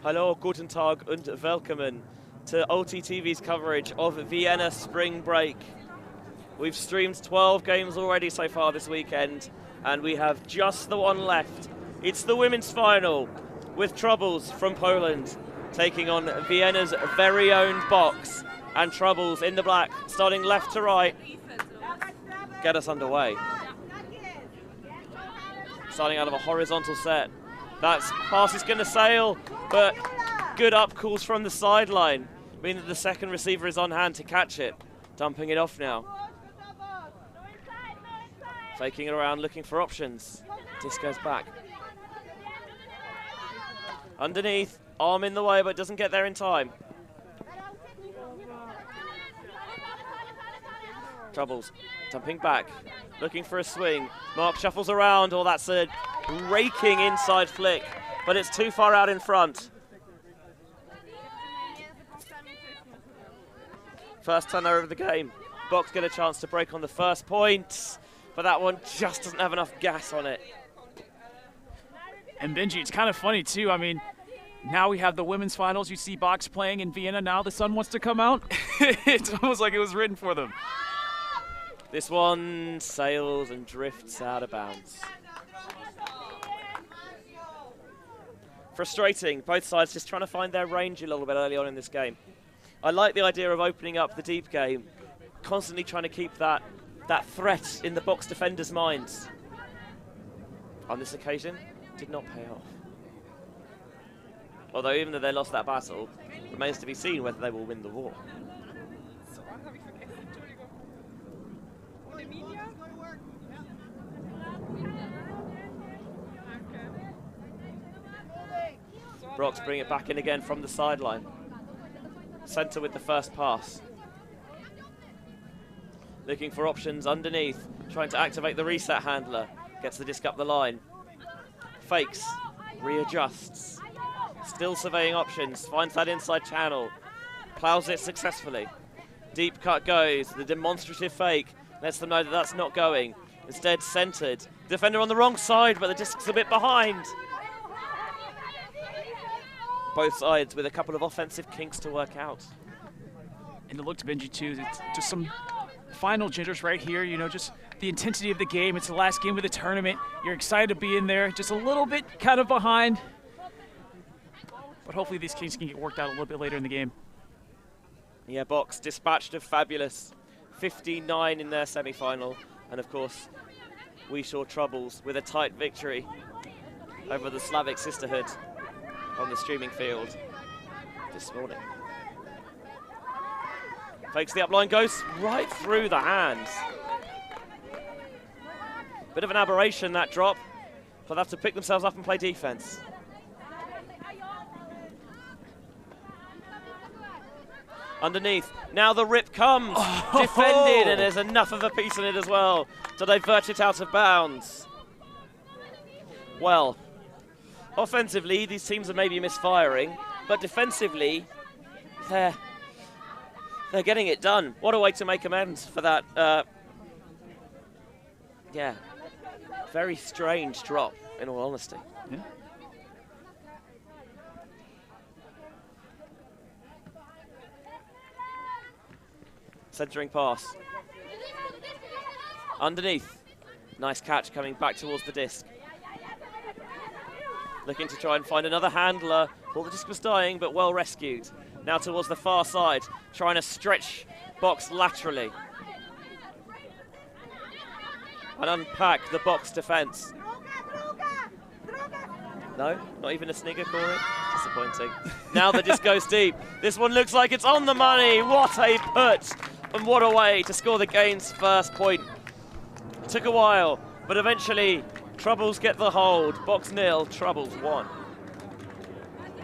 Hallo, guten Tag und willkommen to OTTV's coverage of Vienna Spring Break. We've streamed 12 games already so far this weekend, and we have just the one left. It's the women's final, with Troubles from Poland taking on Vienna's very own Box, and Troubles in the black, starting left to right. Get us underway. Starting out of a horizontal set. That pass is going to sail, but good up calls from the sideline, meaning that the second receiver is on hand to catch it. Dumping it off now. Faking it around, looking for options. Disc goes back. Underneath, arm in the way, but doesn't get there in time. Troubles, dumping back, looking for a swing. Mark shuffles around, oh, that's a raking inside flick, but it's too far out in front. First turnover of the game. Box get a chance to break on the first point, but that one just doesn't have enough gas on it. And Benji, it's kind of funny too. I mean, now we have the women's finals. You see Box playing in Vienna. Now the sun wants to come out. It's almost like it was written for them. This one sails and drifts out of bounds. Frustrating. Both sides just trying to find their range a little bit early on in this game. I like the idea of opening up the deep game, constantly trying to keep that threat in the Box defenders' minds. On this occasion, did not pay off. Although even though they lost that battle, it remains to be seen whether they will win the war. Brox bring it back in again from the sideline. Centre with the first pass. Looking for options underneath, trying to activate the reset handler. Gets the disc up the line. Fakes, readjusts. Still surveying options, finds that inside channel. Plows it successfully. Deep cut goes, the demonstrative fake lets them know that that's not going. Instead centered. Defender on the wrong side, but the disc's a bit behind. Both sides with a couple of offensive kinks to work out. And it looked to Benji too, it's just some final jitters right here, you know, just the intensity of the game. It's the last game of the tournament. You're excited to be in there, just a little bit kind of behind. But hopefully these kinks can get worked out a little bit later in the game. Yeah, Box dispatched of Fabulous. 59 in their semi-final. And of course, we saw Troubles with a tight victory over the Slavic Sisterhood on the streaming field this morning. Fakes the upline, goes right through the hands. Bit of an aberration, that drop, but they have to pick themselves up and play defense. Underneath, now the rip comes, defended, and there's enough of a piece in it as well to divert it out of bounds. Well, offensively, these teams are maybe misfiring, but defensively, they're getting it done. What a way to make amends for that, yeah, very strange drop, in all honesty. Yeah. Centering pass. Underneath. Nice catch coming back towards the disc. Looking to try and find another handler. Well, the disc was dying, but well rescued. Now towards the far side, trying to stretch Box laterally. And unpack the Box defense. No, not even a snigger, Corey. Disappointing. Now the disc goes deep. This one looks like it's on the money. What a put. And what a way to score the game's first point. It took a while, but eventually Troubles get the hold. Box 0, Troubles 1.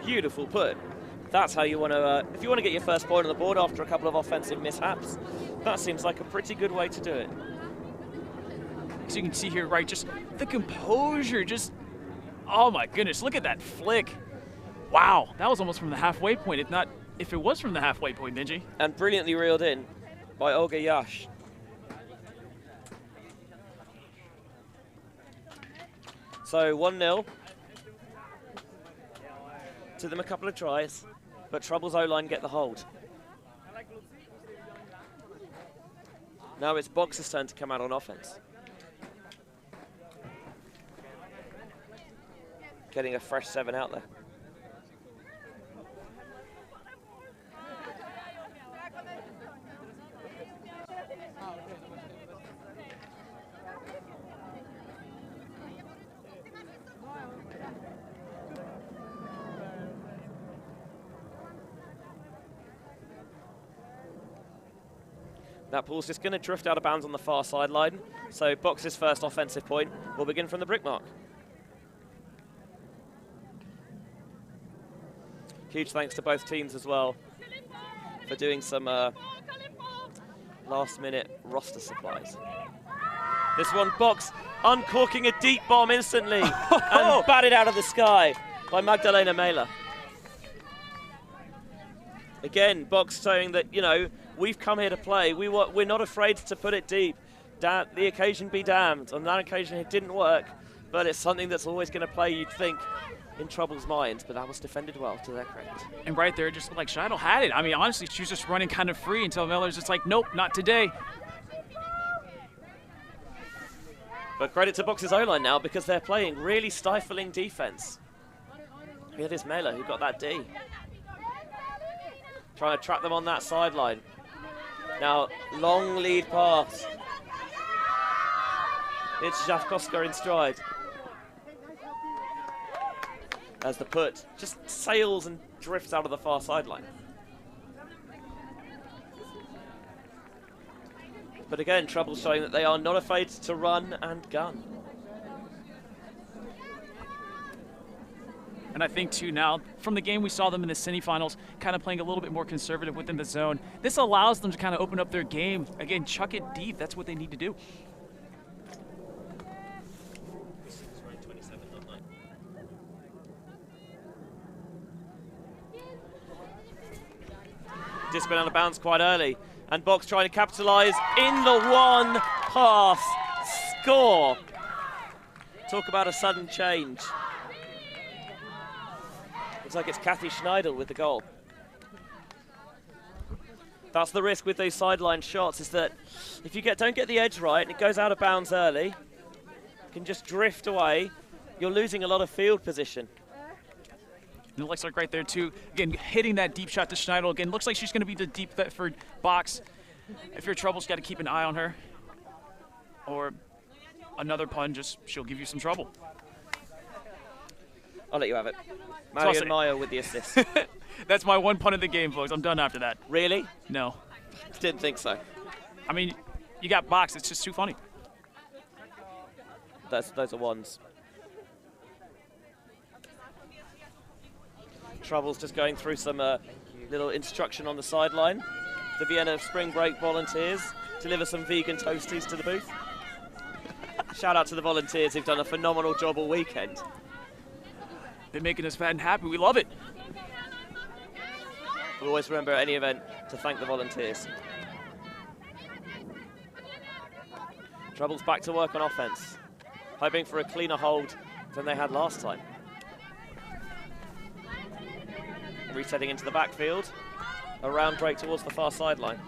Beautiful put. That's how you want to, if you want to get your first point on the board after a couple of offensive mishaps, that seems like a pretty good way to do it. As you can see here, right, just the composure, just, oh my goodness, look at that flick. Wow, that was almost from the halfway point, if it was from the halfway point, Benji. And brilliantly reeled in by Olga Yash. So 1-0 Took them a couple of tries, but Trouble's O-line get the hold. Now it's Box's turn to come out on offense. Getting a fresh 7 out there. That ball's just going to drift out of bounds on the far sideline. So Box's first offensive point will begin from the brick mark. Huge thanks to both teams as well for doing some last-minute roster supplies. This one, Box uncorking a deep bomb instantly and batted out of the sky by Magdalena Mela. Again, Box showing that, you know, we've come here to play. We're not afraid to put it deep. The occasion be damned. On that occasion, it didn't work, but it's something that's always going to play, you'd think, in Trouble's mind, but that was defended well, to their credit. And right there, just like Shardlow had it. I mean, honestly, she was just running kind of free until Miller's just like, nope, not today. But credit to Box's O-line now, because they're playing really stifling defense. It is Mela who got that D. Trying to trap them on that sideline. Now, long lead pass. It's Javkoska in stride. As the put just sails and drifts out of the far sideline. But again, Trouble showing that they are not afraid to run and gun. And I think, too, now, from the game we saw them in the semifinals, kind of playing a little bit more conservative within the zone. This allows them to kind of open up their game. Again, chuck it deep. That's what they need to do. Just been out of bounds quite early. And Box trying to capitalise in the one pass. Score. Talk about a sudden change. Looks like it's Kathy Schneider with the goal. That's the risk with those sideline shots, is that if you don't get the edge right and it goes out of bounds early, it can just drift away. You're losing a lot of field position. And it looks like right there, too, again, hitting that deep shot to Schneider. Again, looks like she's going to be the deep Thetford box. If you're Trouble's got to keep an eye on her. Or another pun, she'll give you some trouble. I'll let you have it. Marion Meyer with the assist. That's my one pun of the game, folks. I'm done after that. Really? No. Didn't think so. I mean, you got box. It's just too funny. Those are ones. Trouble's just going through some little instruction on the sideline. The Vienna Spring Break volunteers deliver some vegan toasties to the booth. Shout out to the volunteers who've done a phenomenal job all weekend. They're making us fat and happy. We love it. We'll always remember at any event to thank the volunteers. Trouble's back to work on offense, hoping for a cleaner hold than they had last time. Resetting into the backfield, around break towards the far sideline.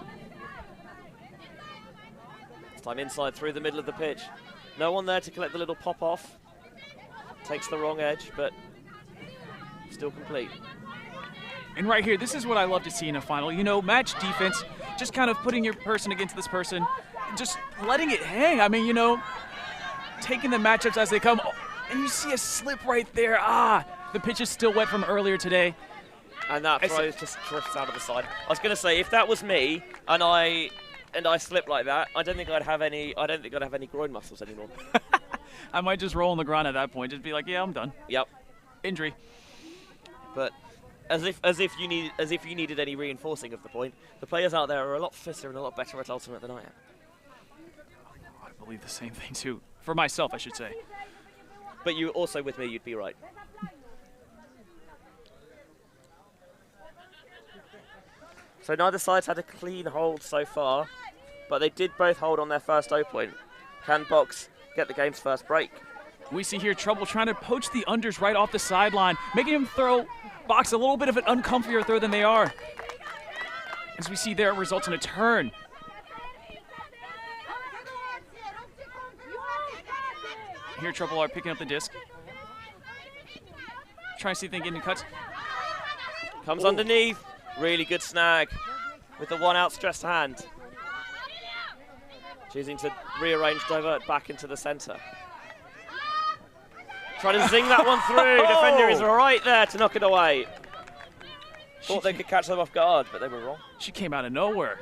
This time inside through the middle of the pitch. No one there to collect the little pop off. Takes the wrong edge, but still complete. And right here, this is what I love to see in a final. You know, match defense, just kind of putting your person against this person, just letting it hang. I mean, you know, taking the matchups as they come. Oh, and you see a slip right there. The pitch is still wet from earlier today. And that throw just drifts out of the side. I was going to say, if that was me and I slipped like that, I don't think I'd have any groin muscles anymore. I might just roll on the ground at that point, just be like, yeah, I'm done. Yep. Injury. But as if you needed any reinforcing of the point, the players out there are a lot fitter and a lot better at ultimate than I am. I believe the same thing too. For myself, I should say. But you also, with me, you'd be right. So neither side's had a clean hold so far, but they did both hold on their first O point. Can Box get the game's first break? We see here Trouble trying to poach the unders right off the sideline, making him throw Box a little bit of an uncomfier throw than they are. As we see there, it results in a turn. Here, Trouble are picking up the disc. Trying to see if they can get any cuts. Comes underneath. Really good snag with the one outstretched hand. Choosing to rearrange, divert back into the center. Trying to zing that one through. Defender is right there to knock it away. Thought they could catch them off guard, but they were wrong. She came out of nowhere.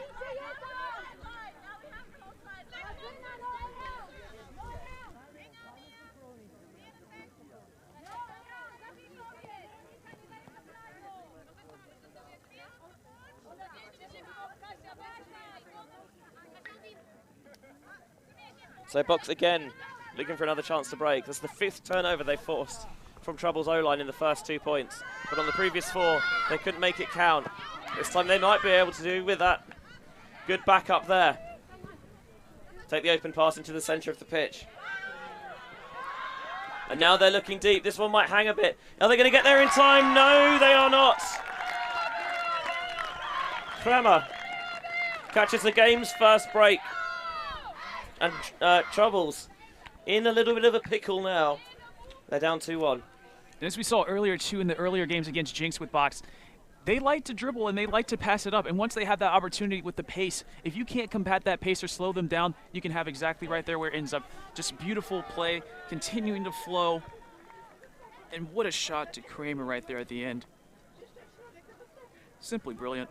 So Box again, looking for another chance to break. That's the 5th turnover they forced from Trouble's O-line in the first 2 points. But on the previous 4, they couldn't make it count. This time they might be able to do with that. Good backup there. Take the open pass into the center of the pitch. And now they're looking deep. This one might hang a bit. Are they going to get there in time? No, they are not. Kramer catches the game's first break. And Troubles in a little bit of a pickle now. They're down 2-1. As we saw earlier, too, in the earlier games against Jinx with Box, they like to dribble and they like to pass it up. And once they have that opportunity with the pace, if you can't combat that pace or slow them down, you can have exactly right there where it ends up. Just beautiful play, continuing to flow. And what a shot to Kramer right there at the end. Simply brilliant.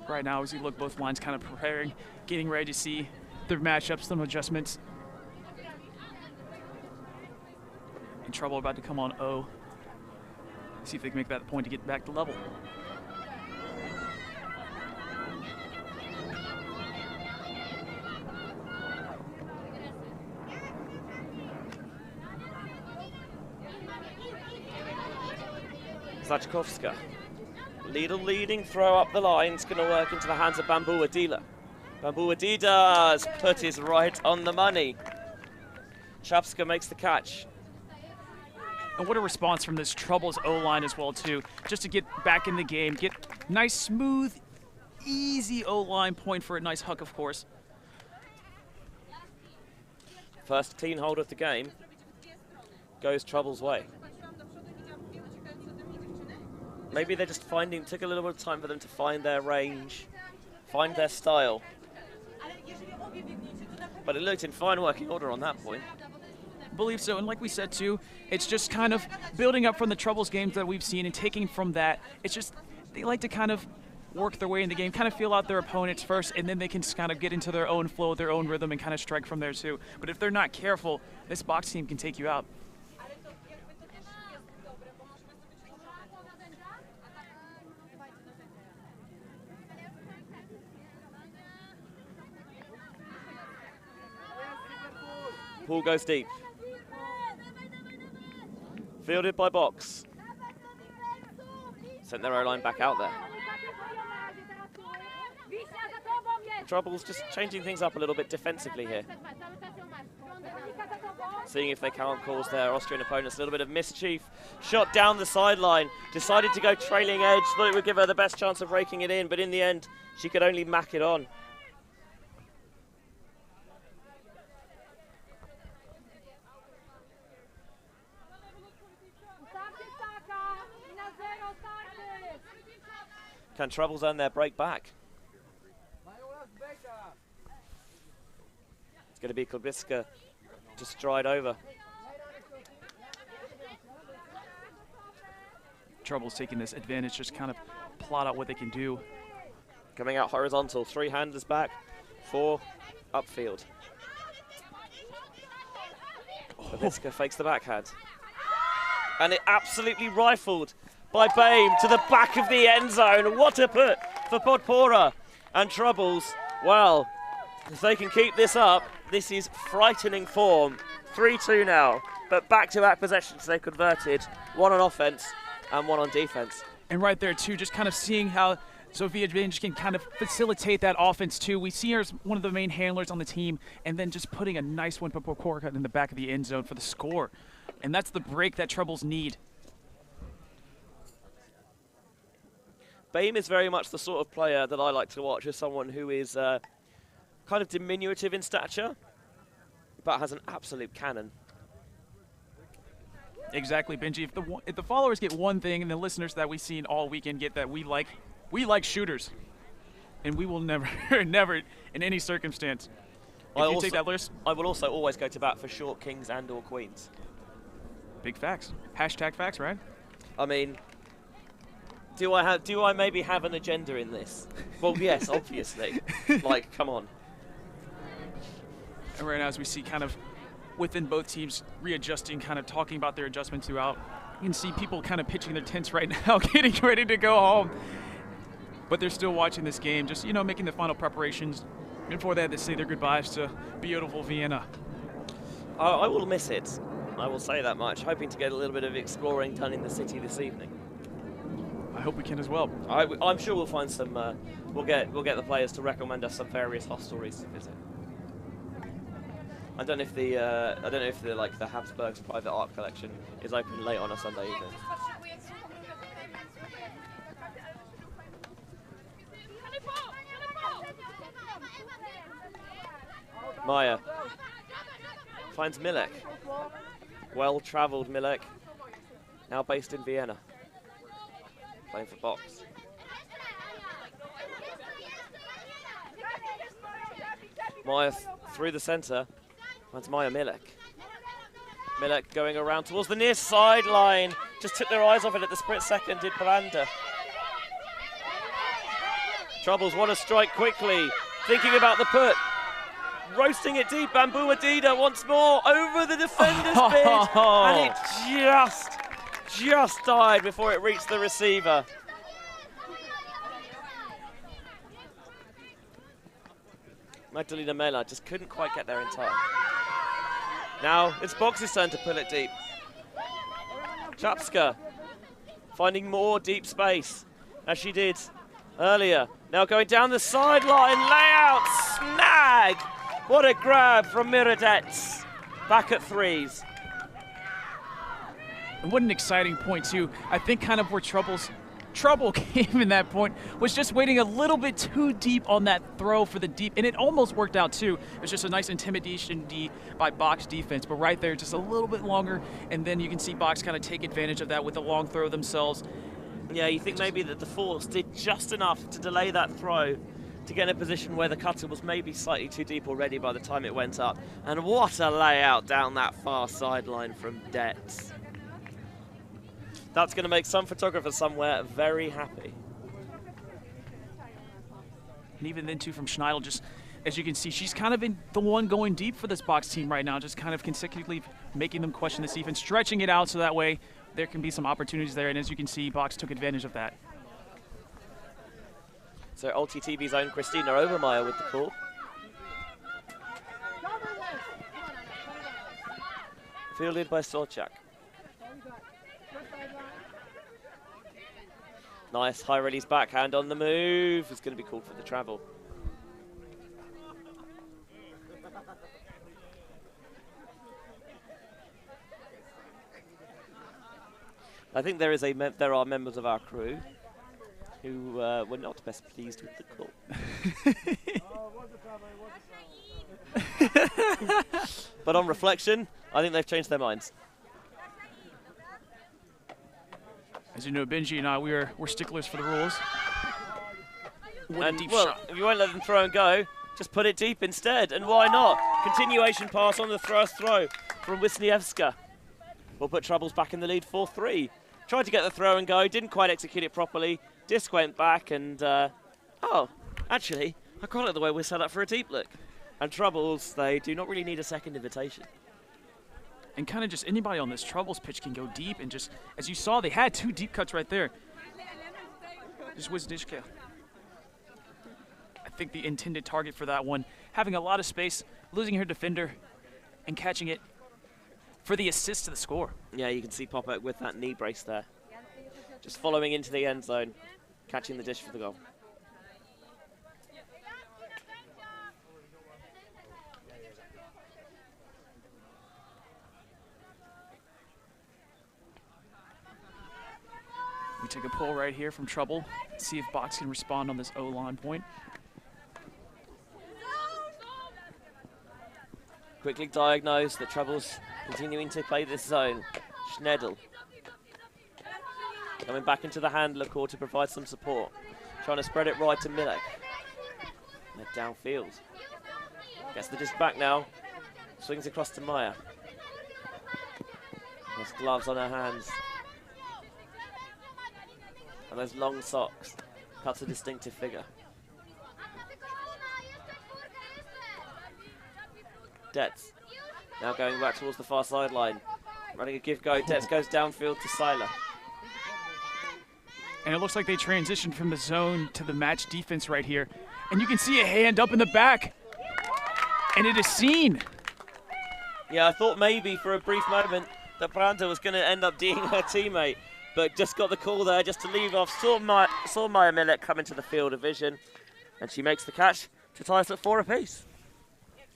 Right now, as you look, both lines kind of preparing, getting ready to see their matchups, some adjustments. And Trouble about to come on O. See if they can make that point to get back to level. Zachkowska. Leading throw up the line. It's going to work into the hands of Bamboo Adila. Bamboo Adidas put is right on the money. Chapska makes the catch. And what a response from this Troubles O-line as well, too. Just to get back in the game, get nice, smooth, easy O-line point for a nice huck, of course. First clean hold of the game goes Troubles' way. Maybe they're just took a little bit of time for them to find their range, find their style. But it looked in fine working order on that point. I believe so, and like we said too, it's just kind of building up from the Troubles games that we've seen and taking from that. It's just, they like to kind of work their way in the game, kind of feel out their opponents first, and then they can just kind of get into their own flow, their own rhythm, and kind of strike from there too. But if they're not careful, this Box team can take you out. Ball goes deep. Fielded by Box. Sent their O-line back out there. Troubles just changing things up a little bit defensively here. Seeing if they can't cause their Austrian opponents a little bit of mischief. Shot down the sideline. Decided to go trailing edge. Thought it would give her the best chance of raking it in, but in the end, she could only mack it on. Can Troubles earn their break back? It's going to be Kubiska to stride over. Troubles taking this advantage, just kind of plot out what they can do. Coming out horizontal, 3 handers back, 4 upfield. Kubiska fakes the backhand. And it absolutely rifled by Bame to the back of the end zone. What a put for Podpora. And Troubles, well, if they can keep this up, this is frightening form. 3-2 now, but back-to-back possessions they converted. 1 on offense and 1 on defense. And right there, too, just kind of seeing how Sofia Binge can kind of facilitate that offense, too. We see her as one of the main handlers on the team, and then just putting a nice one cut in the back of the end zone for the score. And that's the break that Troubles need. Bame is very much the sort of player that I like to watch as someone who is kind of diminutive in stature, but has an absolute cannon. Exactly, Benji. If the followers get one thing, and the listeners that we've seen all weekend get that we like shooters, and we will never, never, in any circumstance. If you take that list, I will also always go to bat for short kings and/or queens. Big facts. Hashtag facts, right? I mean, do I maybe have an agenda in this? Well, yes, obviously. Like, come on. And right now, as we see kind of within both teams readjusting, kind of talking about their adjustments throughout, you can see people kind of pitching their tents right now, getting ready to go home. But they're still watching this game, just, you know, making the final preparations before they had to say their goodbyes to beautiful Vienna. I will miss it. I will say that much. Hoping to get a little bit of exploring done in the city this evening. I hope we can as well. I'm sure we'll find some. We'll get the players to recommend us some various hostelries to visit. I don't know if the Habsburg's private art collection is open late on a Sunday evening. Maya finds Milek. Well-travelled Milek, now based in Vienna, playing for Box. Maya through the centre, finds Maya Milek. Milek going around towards the near sideline, just took their eyes off it at the split second, did Blanda. Troubles want to strike quickly, thinking about the put. Roasting it deep, Bamboo Adida once more over the defender's bid, and it just died before it reached the receiver. Magdalena Mela just couldn't quite get there in time. Now it's Box's turn to pull it deep. Chapska finding more deep space, as she did earlier. Now going down the sideline, layout, snag! What a grab from Miradets, back at threes. And what an exciting point, too. I think kind of where trouble came in that point was just waiting a little bit too deep on that throw for the deep, and it almost worked out, too. It was just a nice intimidation by Box defense, but right there, just a little bit longer, and then you can see Box kind of take advantage of that with the long throw themselves. Yeah, you think maybe that the force did just enough to delay that throw to get in a position where the cutter was maybe slightly too deep already by the time it went up. And what a layout down that far sideline from Detz. That's going to make some photographer somewhere very happy. And even then, too, from Schneidel, just as you can see, she's kind of been the one going deep for this Box team right now, just kind of consecutively making them question this defense, stretching it out so that way there can be some opportunities there. And as you can see, Box took advantage of that. So Ulti TV's own Christina Obermeyer with the call. Fielded by Sorchak. Nice high release backhand on the move. It's going to be called for the travel. I think there are members of our crew who were not best pleased with the call. But on reflection, I think they've changed their minds. As you know, Benji and I, we're sticklers for the rules. And well, if you won't let them throw and go, just put it deep instead. And why not? Continuation pass on the first throw from Wisniewska. We'll put Troubles back in the lead 4-3. Tried to get the throw and go, didn't quite execute it properly. Disc went back and, oh, actually, I quite like the way we're set up for a deep look. And Troubles, they do not really need a second invitation. And kind of just anybody on this Troubles pitch can go deep, and just, as you saw, they had two deep cuts right there. Just Wisniewska. I think the intended target for that one, having a lot of space, losing her defender, and catching it for the assist to the score. Yeah, you can see Popek with that knee brace there. just following into the end zone, catching the dish for the goal. We take a pull right here from Trouble, see if Box can respond on this O-line point. Quickly diagnose that Trouble's continuing to play this zone. Schnedel coming back into the handler core to provide some support. Trying to spread it right to Milek. Downfield. Gets the disc back now. Swings across to Maya. Has gloves on her hands. And those long socks. Cuts a distinctive figure. Detz now going back towards the far sideline. Running a give go. Detz goes downfield to Seiler. And it looks like they transitioned from the zone to the match defense right here. And you can see a hand up in the back. And it is seen. Yeah, I thought maybe for a brief moment that Branda was going to end up being her teammate, but just got the call there just to leave off. Saw Maya Milek come into the field of vision, and she makes the catch to tie us at 4 apiece.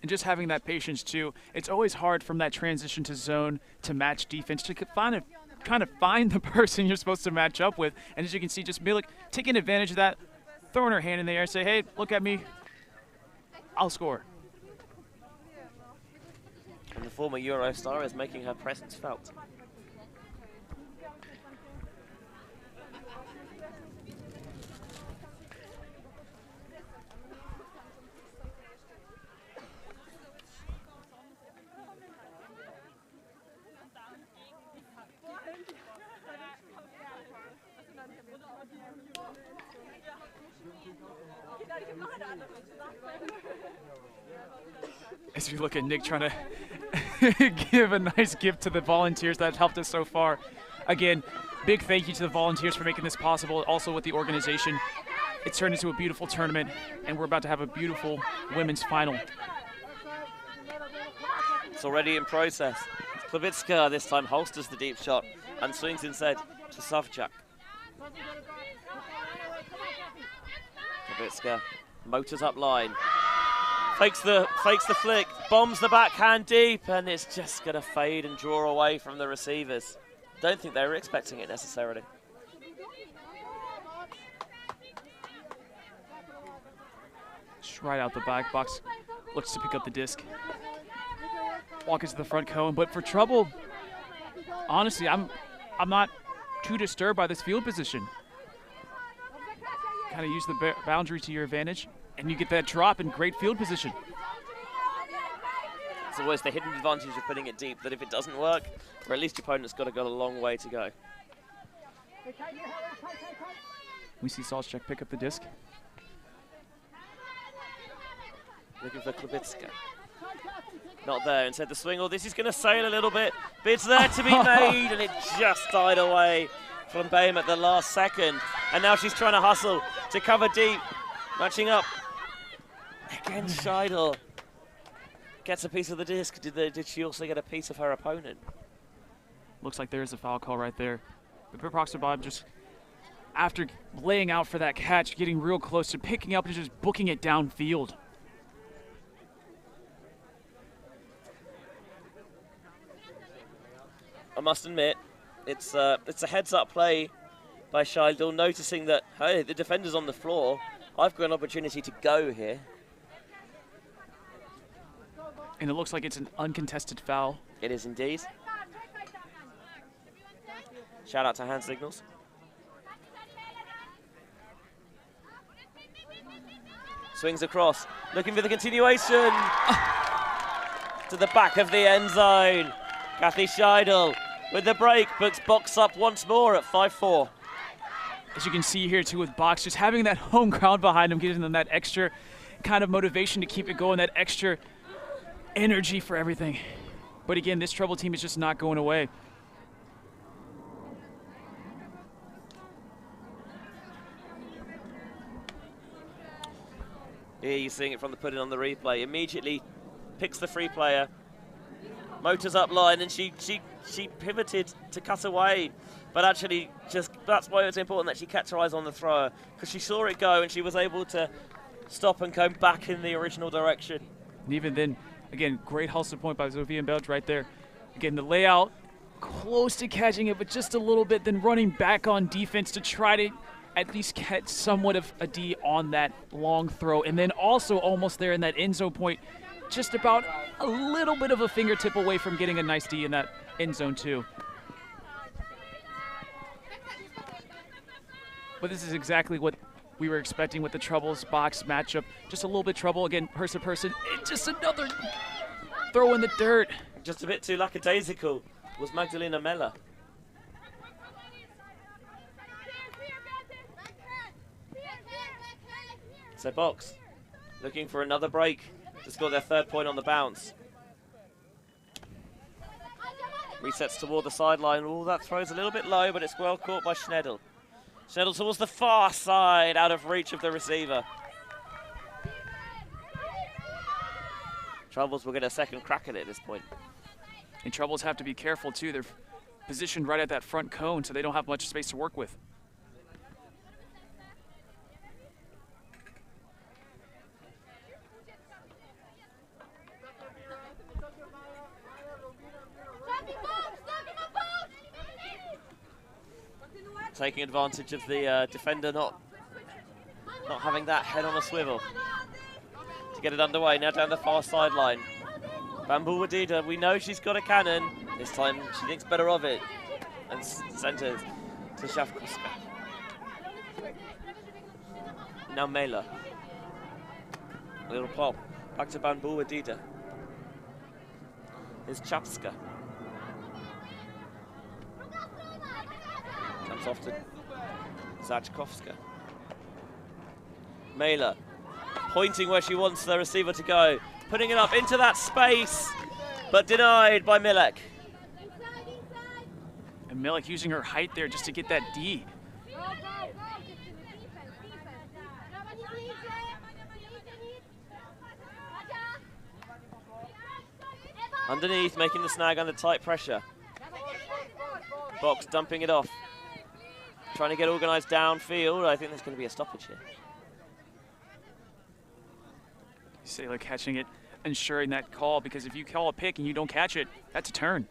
And just having that patience too, it's always hard from that transition to zone to match defense to kind of find the person you're supposed to match up with. And as you can see, just Milek taking advantage of that, throwing her hand in the air, say, hey, look at me, I'll score. And the former Euro star is making her presence felt. As we look at Nick trying to give a nice gift to the volunteers that have helped us so far. Again, big thank you to the volunteers for making this possible, also with the organization. It's turned into a beautiful tournament, and we're about to have a beautiful women's final. It's already in process. Klobitska this time holsters the deep shot and swings instead to Savchak. Klobitska motors up line. Fakes the flick, bombs the backhand deep, and it's just going to fade and draw away from the receivers. Don't think they were expecting it necessarily. Just right out the back, Box looks to pick up the disc. Walk into the front cone, but for Trouble, honestly, I'm not too disturbed by this field position. Kind of use the boundary to your advantage, and you get that drop in great field position. It's always the hidden advantage of putting it deep, that if it doesn't work, or at least your opponent's got to go a long way to go. We see Salzchuk pick up the disc. Looking for Klobitska. Not there. Instead the swing. Oh, this is going to sail a little bit. But it's there to be made, and it just died away from Bayham at the last second. And now she's trying to hustle to cover deep. Matching up. Again, Scheidel gets a piece of the disc. Did she also get a piece of her opponent? Looks like there's a foul call right there. But Proxer just, after laying out for that catch, getting real close to picking up and just booking it downfield. I must admit, it's a heads-up play by Scheidel, noticing that, hey, the defender's on the floor. I've got an opportunity to go here. And it looks like it's an uncontested foul. It is indeed. Shout out to hand signals. Swings across, looking for the continuation. To the back of the end zone. Kathy Scheidel with the break, puts Box up once more at 5-4. As you can see here too with Box, just having that home crowd behind him, giving them that extra kind of motivation to keep it going, that extra energy for everything. But again, this Trouble team is just not going away. Here you're seeing it from the put-in on the replay. Immediately picks the free player, motors up line, and she pivoted to cut away But actually, that's why it's important that she kept her eyes on the thrower, because she saw it go and she was able to stop and go back in the original direction. And even then, again, great hustle point by Sophia and Belch right there. Again, the layout, close to catching it, but just a little bit, then running back on defense to try to at least catch somewhat of a D on that long throw. And then also almost there in that end zone point, just about a little bit of a fingertip away from getting a nice D in that end zone too. But this is exactly what we were expecting with the troubles box matchup. Just a little bit trouble, again, person to person, and just another throw in the dirt. Just a bit too lackadaisical was Magdalena Meller. So Box looking for another break to score their 3rd point on the bounce. Resets toward the sideline. Oh, that throw's a little bit low, but it's well caught by Schrader. Schrader towards the far side, out of reach of the receiver. Troubles will get a second crack at it at this point. And Troubles have to be careful too. They're positioned right at that front cone, so they don't have much space to work with. Taking advantage of the defender not having that head on a swivel to get it underway. Now down the far sideline. Bamboo Wadida, we know she's got a cannon. This time she thinks better of it and centers to Shafkovska. Now Mela. A little pop. Back to Bamboo Wadida. Here's Chapska. Comes off to Zachkovska. Mela pointing where she wants the receiver to go. Putting it up into that space, but denied by Milek. And Milek using her height there just to get that D. Underneath, making the snag under tight pressure. Box dumping it off. Trying to get organised downfield. I think there's going to be a stoppage here. Sailor catching it, ensuring that call, because if you call a pick and you don't catch it, that's a turn.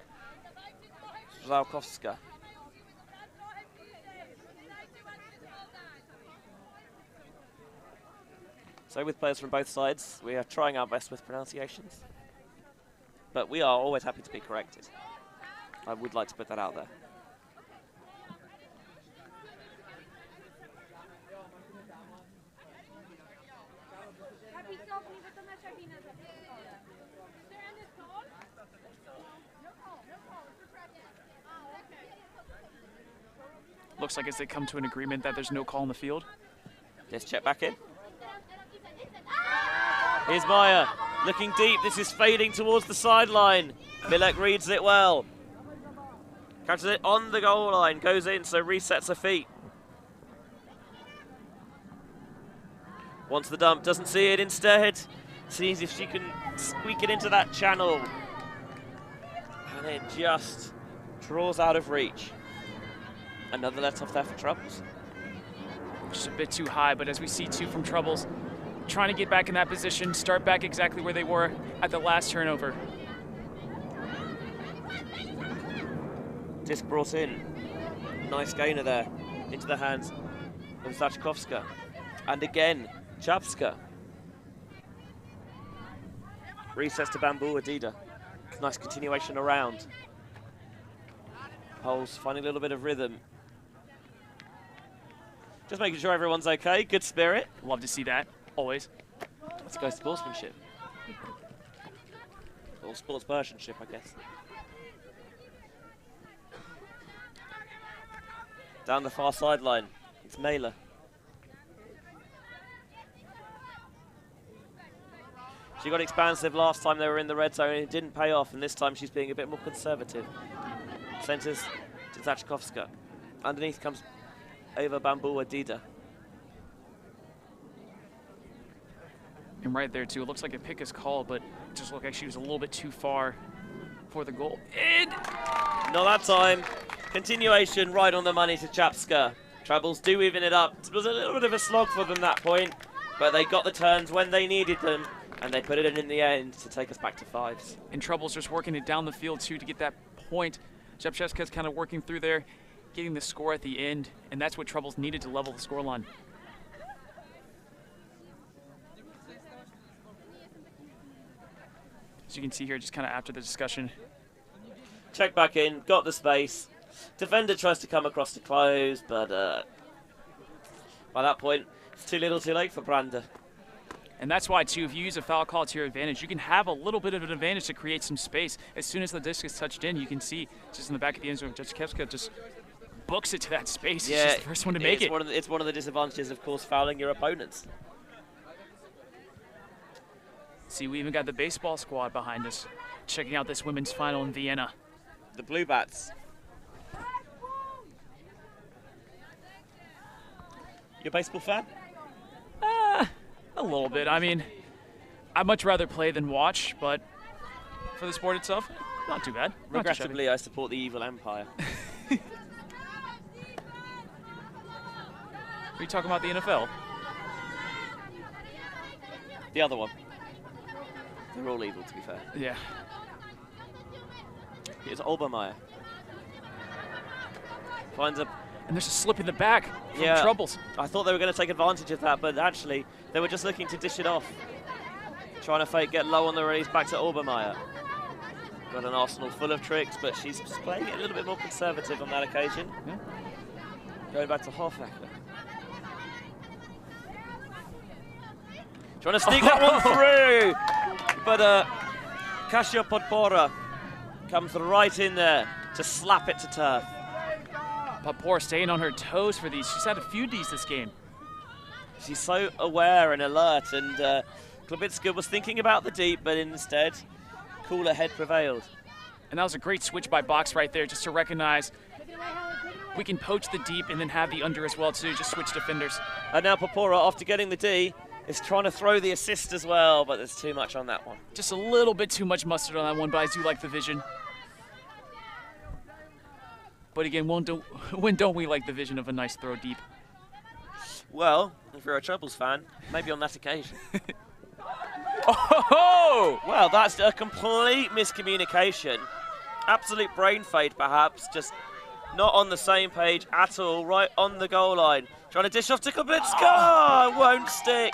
Zalkowska. So with players from both sides, we are trying our best with pronunciations. But we are always happy to be corrected. I would like to put that out there. Looks like as they come to an agreement that there's no call on the field. Let's check back in. Here's Maya, looking deep. This is fading towards the sideline. Milek reads it well. Catches it on the goal line, goes in, so resets her feet. Wants the dump, doesn't see it instead. Sees if she can squeak it into that channel. And it just draws out of reach. Another let off there for Troubles. Just a bit too high, but as we see too from Troubles, trying to get back in that position, start back exactly where they were at the last turnover. Disc brought in. Nice gainer there into the hands of Zachkovska. And again, Chapska. Recess to Bamboo Adida. Nice continuation around. Poles finding a little bit of rhythm. Just making sure everyone's okay. Good spirit. Love to see that, always. Let's go sportsmanship. Or sportspersonship, I guess. Down the far sideline, it's Mela. She got expansive last time they were in the red zone and it didn't pay off, and this time she's being a bit more conservative. Centers to Zachkovska. Underneath comes Ava Bamboo Adida. And right there too, it looks like a pick is called, but it just looked like she was a little bit too far for the goal. And not that time. Continuation right on the money to Chapska. Troubles do even it up. It was a little bit of a slog for them that point, but they got the turns when they needed them, and they put it in the end to take us back to 5s. And Troubles just working it down the field, too, to get that point. Chapska's kind of working through there, getting the score at the end, and that's what Troubles needed to level the scoreline. As you can see here, just kind of after the discussion. Check back in, got the space. Defender tries to come across to close, but by that point, it's too little too late for Brander. And that's why, too, if you use a foul call to your advantage, you can have a little bit of an advantage to create some space. As soon as the disc is touched in, you can see just in the back of the end zone, Chapska just books it to that space. Yeah, He's just the first one to make it. It's one of the disadvantages, of course, fouling your opponents. See, we even got the baseball squad behind us, checking out this women's final in Vienna. The Blue Bats. You a baseball fan? A little bit. I mean, I'd much rather play than watch, but for the sport itself, not too bad. Regrettably, I support the evil empire. Are you talking about the NFL? The other one. They're all evil, to be fair. Yeah. Here's Obermeyer. Finds a... And there's a slip in the back from Yeah, Troubles. I thought they were going to take advantage of that, but actually, they were just looking to dish it off. Trying to fake, get low on the release, back to Obermeyer. Got an arsenal full of tricks, but she's playing it a little bit more conservative on that occasion. Yeah. Going back to Hofeckler. Trying to sneak that one through! But Kasia Podpora comes right in there to slap it to turf. Podpora staying on her toes for these. She's had a few Ds this game. She's so aware and alert, and Klobitska was thinking about the deep, but instead, cooler head prevailed. And that was a great switch by Box right there, just to recognize we can poach the deep and then have the under as well, too. Just switch defenders. And now Podpora, after getting the D, is trying to throw the assist as well, but there's too much on that one. Just a little bit too much mustard on that one, but I do like the vision. But again, when don't we like the vision of a nice throw deep? Well, if you're a Troubles fan, maybe on that occasion. Oh! Well, that's a complete miscommunication. Absolute brain fade, perhaps. Just not on the same page at all. Right on the goal line. Trying to dish off to Klobitska. Oh, won't stick.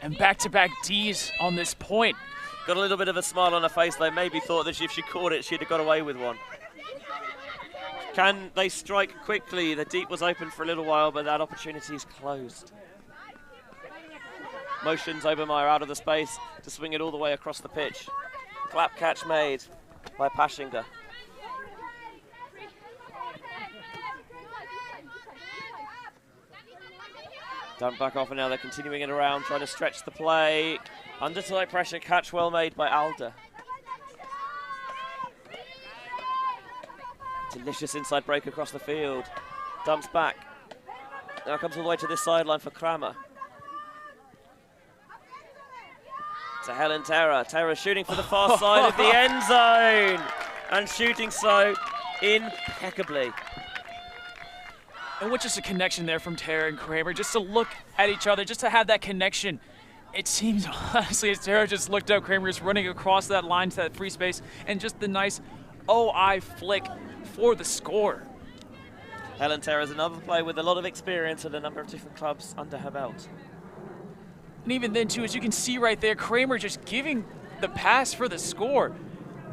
And back-to-back Ds on this point. Got a little bit of a smile on her face, though. Maybe thought that if she caught it, she'd have got away with one. Can they strike quickly? The deep was open for a little while, but that opportunity is closed. Motions Obermeyer out of the space to swing it all the way across the pitch. Clap catch made by Paschinger. Don't back off, and now they're continuing it around, trying to stretch the play. Under tight pressure, catch well made by Alder. Delicious inside break across the field. Dumps back. Now comes all the way to this sideline for Kramer. To Helen Terra. Terra shooting for the far side of the end zone. And shooting so impeccably. And with just a connection there from Terra and Kramer, just to look at each other, just to have that connection. It seems, honestly, as Terra just looked out, Kramer is running across that line to that free space, and just the nice OI flick for the score. Helen Terra is another player with a lot of experience at a number of different clubs under her belt. And even then, too, as you can see right there, Kramer just giving the pass for the score.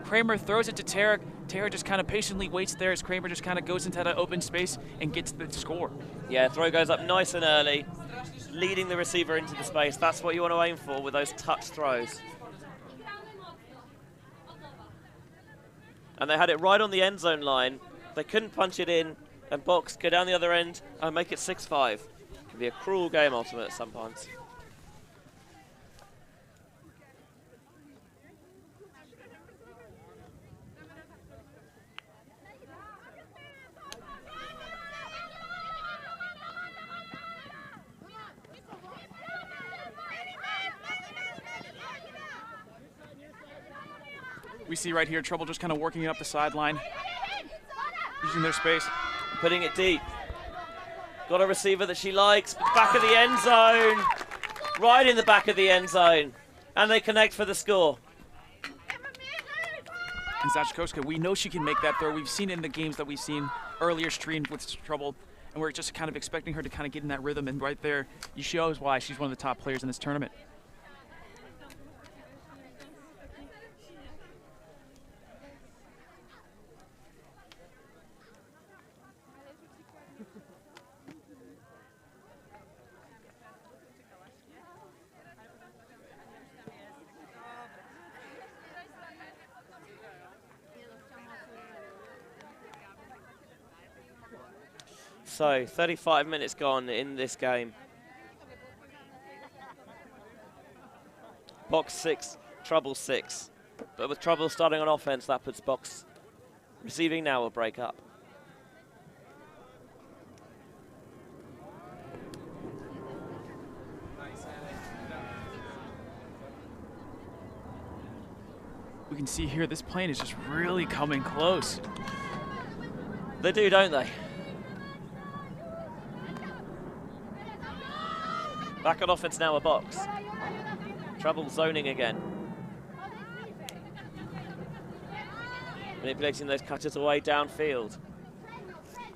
Kramer throws it to Terra. Terra just kind of patiently waits there as Kramer just kind of goes into that open space and gets the score. Yeah, throw goes up nice and early, leading the receiver into the space. That's what you want to aim for with those touch throws. And they had it right on the end zone line. They couldn't punch it in and box, go down the other end and make it 6-5. Can be a cruel game ultimate sometimes. We see right here Trouble just kind of working up the sideline. using their space. Putting it deep. Got a receiver that she likes. Back of the end zone. Right in the back of the end zone. And they connect for the score. And Zachkowska, we know she can make that throw. We've seen it in the games that we've seen earlier streamed with trouble. And we're just kind of expecting her to kind of get in that rhythm. And right there, you shows why she's one of the top players in this tournament. So, 35 minutes gone in this game. Box 6, Trouble 6. But with Trouble starting on offense, that puts Box receiving now will break up. We can see here this plane is just really coming close. They do, don't they? Back on offense now, a Box. Trouble zoning again. Manipulating those cutters away downfield.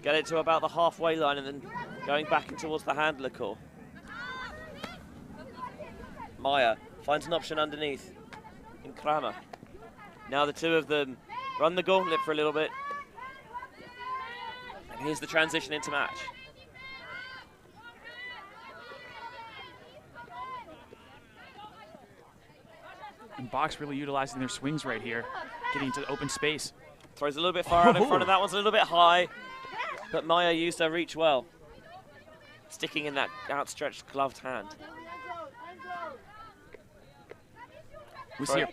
Get it to about the halfway line and then going back in towards the handler core. Maya finds an option underneath in Kramer. Now the two of them run the gauntlet for a little bit. And here's the transition into match. And Box really utilizing their swings right here, getting into the open space. Throws a little bit far out in front of that one's a little bit high, but Maya used her reach well, sticking in that outstretched gloved hand. We see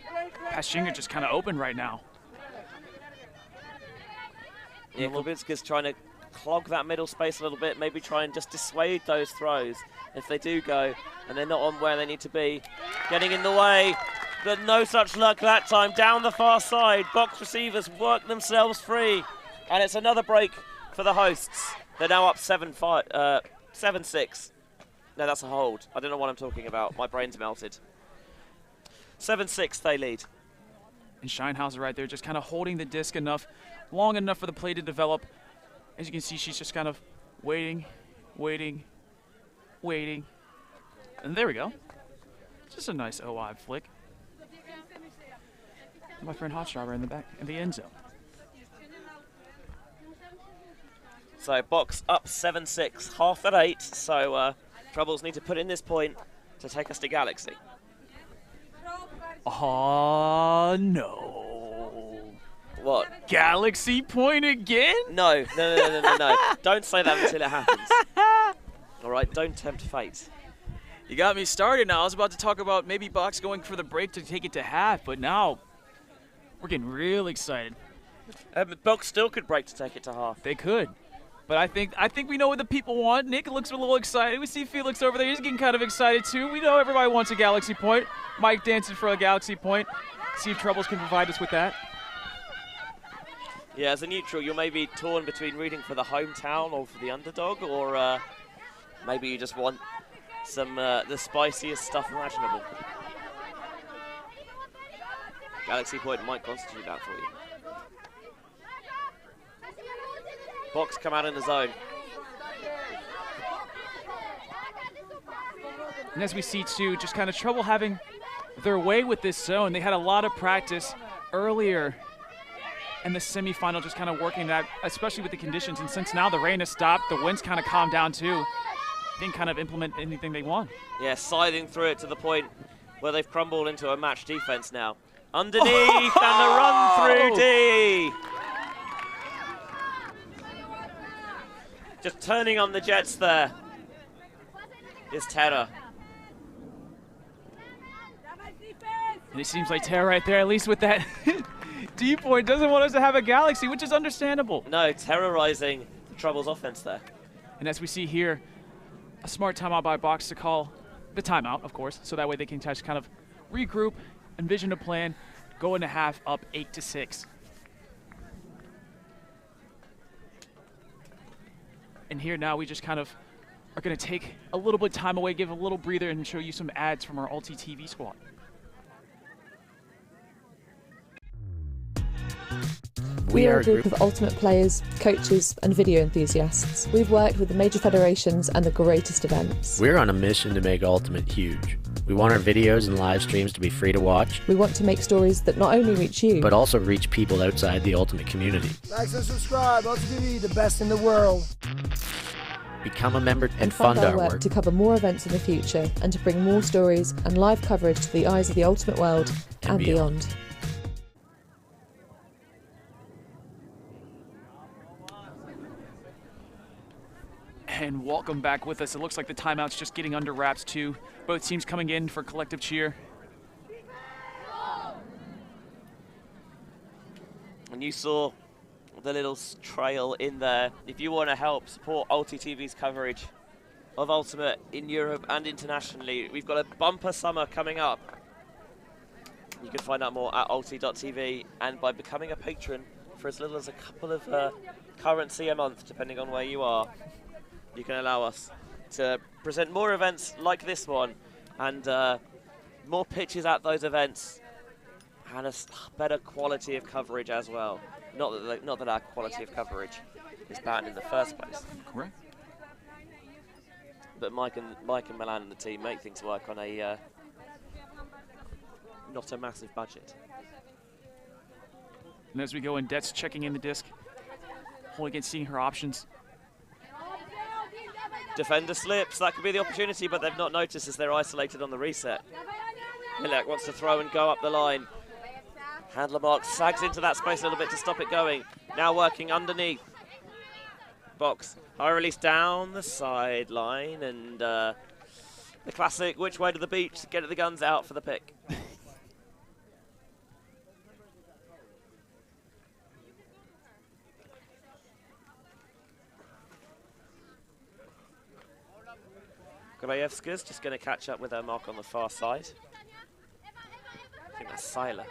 Pashinga just kind of open right now. Yeah, Klubitska's trying to clog that middle space a little bit, maybe try and just dissuade those throws if they do go and they're not on where they need to be. Getting in the way. But no such luck that time. Down the far side, Box receivers work themselves free. And it's another break for the hosts. They're now up 7-6. No, that's a hold. I don't know what I'm talking about. My brain's melted. 7-6 they lead. And Scheinhauser right there just kind of holding the disc long enough for the play to develop. As you can see, she's just kind of waiting. And there we go. Just a nice OI flick. My friend Hot Strawberry in the back in the end zone. So Box up 7-6, half at 8. So Troubles need to put in this point to take us to Galaxy. Oh no! What? Galaxy point again? No. Don't say that until it happens. All right, don't tempt fate. You got me started now. I was about to talk about maybe Box going for the break to take it to half, but now we're getting real excited. Box still could break to take it to half. They could. But I think we know what the people want. Nick looks a little excited. We see Felix over there. He's getting kind of excited too. We know everybody wants a Galaxy point. Mike dancing for a Galaxy point. See if Troubles can provide us with that. Yeah, as a neutral, you're maybe torn between rooting for the hometown or for the underdog, or maybe you just want some the spiciest stuff imaginable. Galaxy point might constitute that for you. Box come out in the zone. And as we see too, just kind of trouble having their way with this zone. They had a lot of practice earlier in the semifinal, just kind of working that, especially with the conditions. And since now the rain has stopped, the wind's kind of calmed down too. They can kind of implement anything they want. Yeah, scything through it to the point where they've crumbled into a match defense now. Underneath and the run through D. Just turning on the jets there is Terra. And it seems like Terra right there, at least with that D point, doesn't want us to have a Galaxy, which is understandable. No, terrorizing the Troubles offense there. And as we see here, a smart timeout by Box to call the timeout, of course, so that way they can just kind of regroup, envision a plan, go into half up 8-6. And here now we just kind of are going to take a little bit of time away, give a little breather, and show you some ads from our Ulti TV squad. We are a group of Ultimate players, coaches and video enthusiasts. We've worked with the major federations and the greatest events. We're on a mission to make Ultimate huge. We want our videos and live streams to be free to watch. We want to make stories that not only reach you, but also reach people outside the Ultimate community. Like and subscribe, Ultimate TV, the best in the world. Become a member and fund our work to cover more events in the future and to bring more stories and live coverage to the eyes of the Ultimate world and beyond. And welcome back with us. It looks like the timeout's just getting under wraps too. Both teams coming in for collective cheer. And you saw the little trail in there. If you want to help support Ulti TV's coverage of Ultimate in Europe and internationally, we've got a bumper summer coming up. You can find out more at ulti.tv and by becoming a patron for as little as a couple of currency a month, depending on where you are. You can allow us to present more events like this one and more pitches at those events and a better quality of coverage as well. Not that our quality of coverage is bad in the first place. Correct. But Mike and Milan and the team make things work on a not a massive budget. And as we go in, Det's checking in the disc, holding again, seeing her options. Defender slips, that could be the opportunity, but they've not noticed as they're isolated on the reset. Milek wants to throw and go up the line. Handler Mark sags into that space a little bit to stop it going. Now working underneath. Box, high release down the sideline, and the classic, which way to the beach, get the guns out for the pick. Graevska's just going to catch up with her mark on the far side. I think that's Seiler.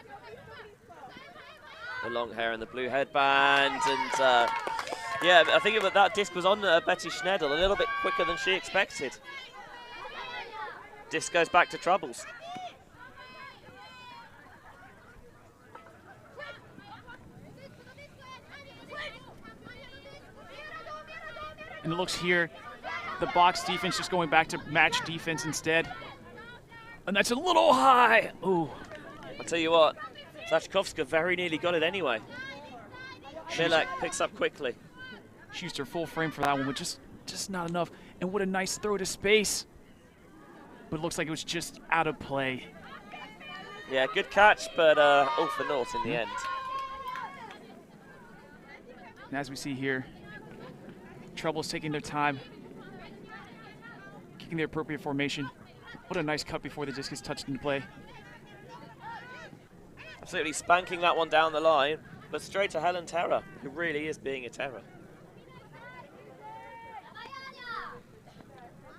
The long hair and the blue headband, and yeah, I think that disc was on Betty Schnedel a little bit quicker than she expected. Disc goes back to Troubles. And it looks here, the box defense just going back to match defense instead. And that's a little high. Ooh. I'll tell you what, Zachkovska very nearly got it anyway. Milek picks up quickly. She used her full frame for that one, but just not enough. And what a nice throw to space. But it looks like it was just out of play. Yeah, good catch, but all for naught in the end. And as we see here, Trouble's taking their time, kicking the appropriate formation. What a nice cut before the disc is touched into play. Absolutely spanking that one down the line, but straight to Helen Terror, who really is being a terror.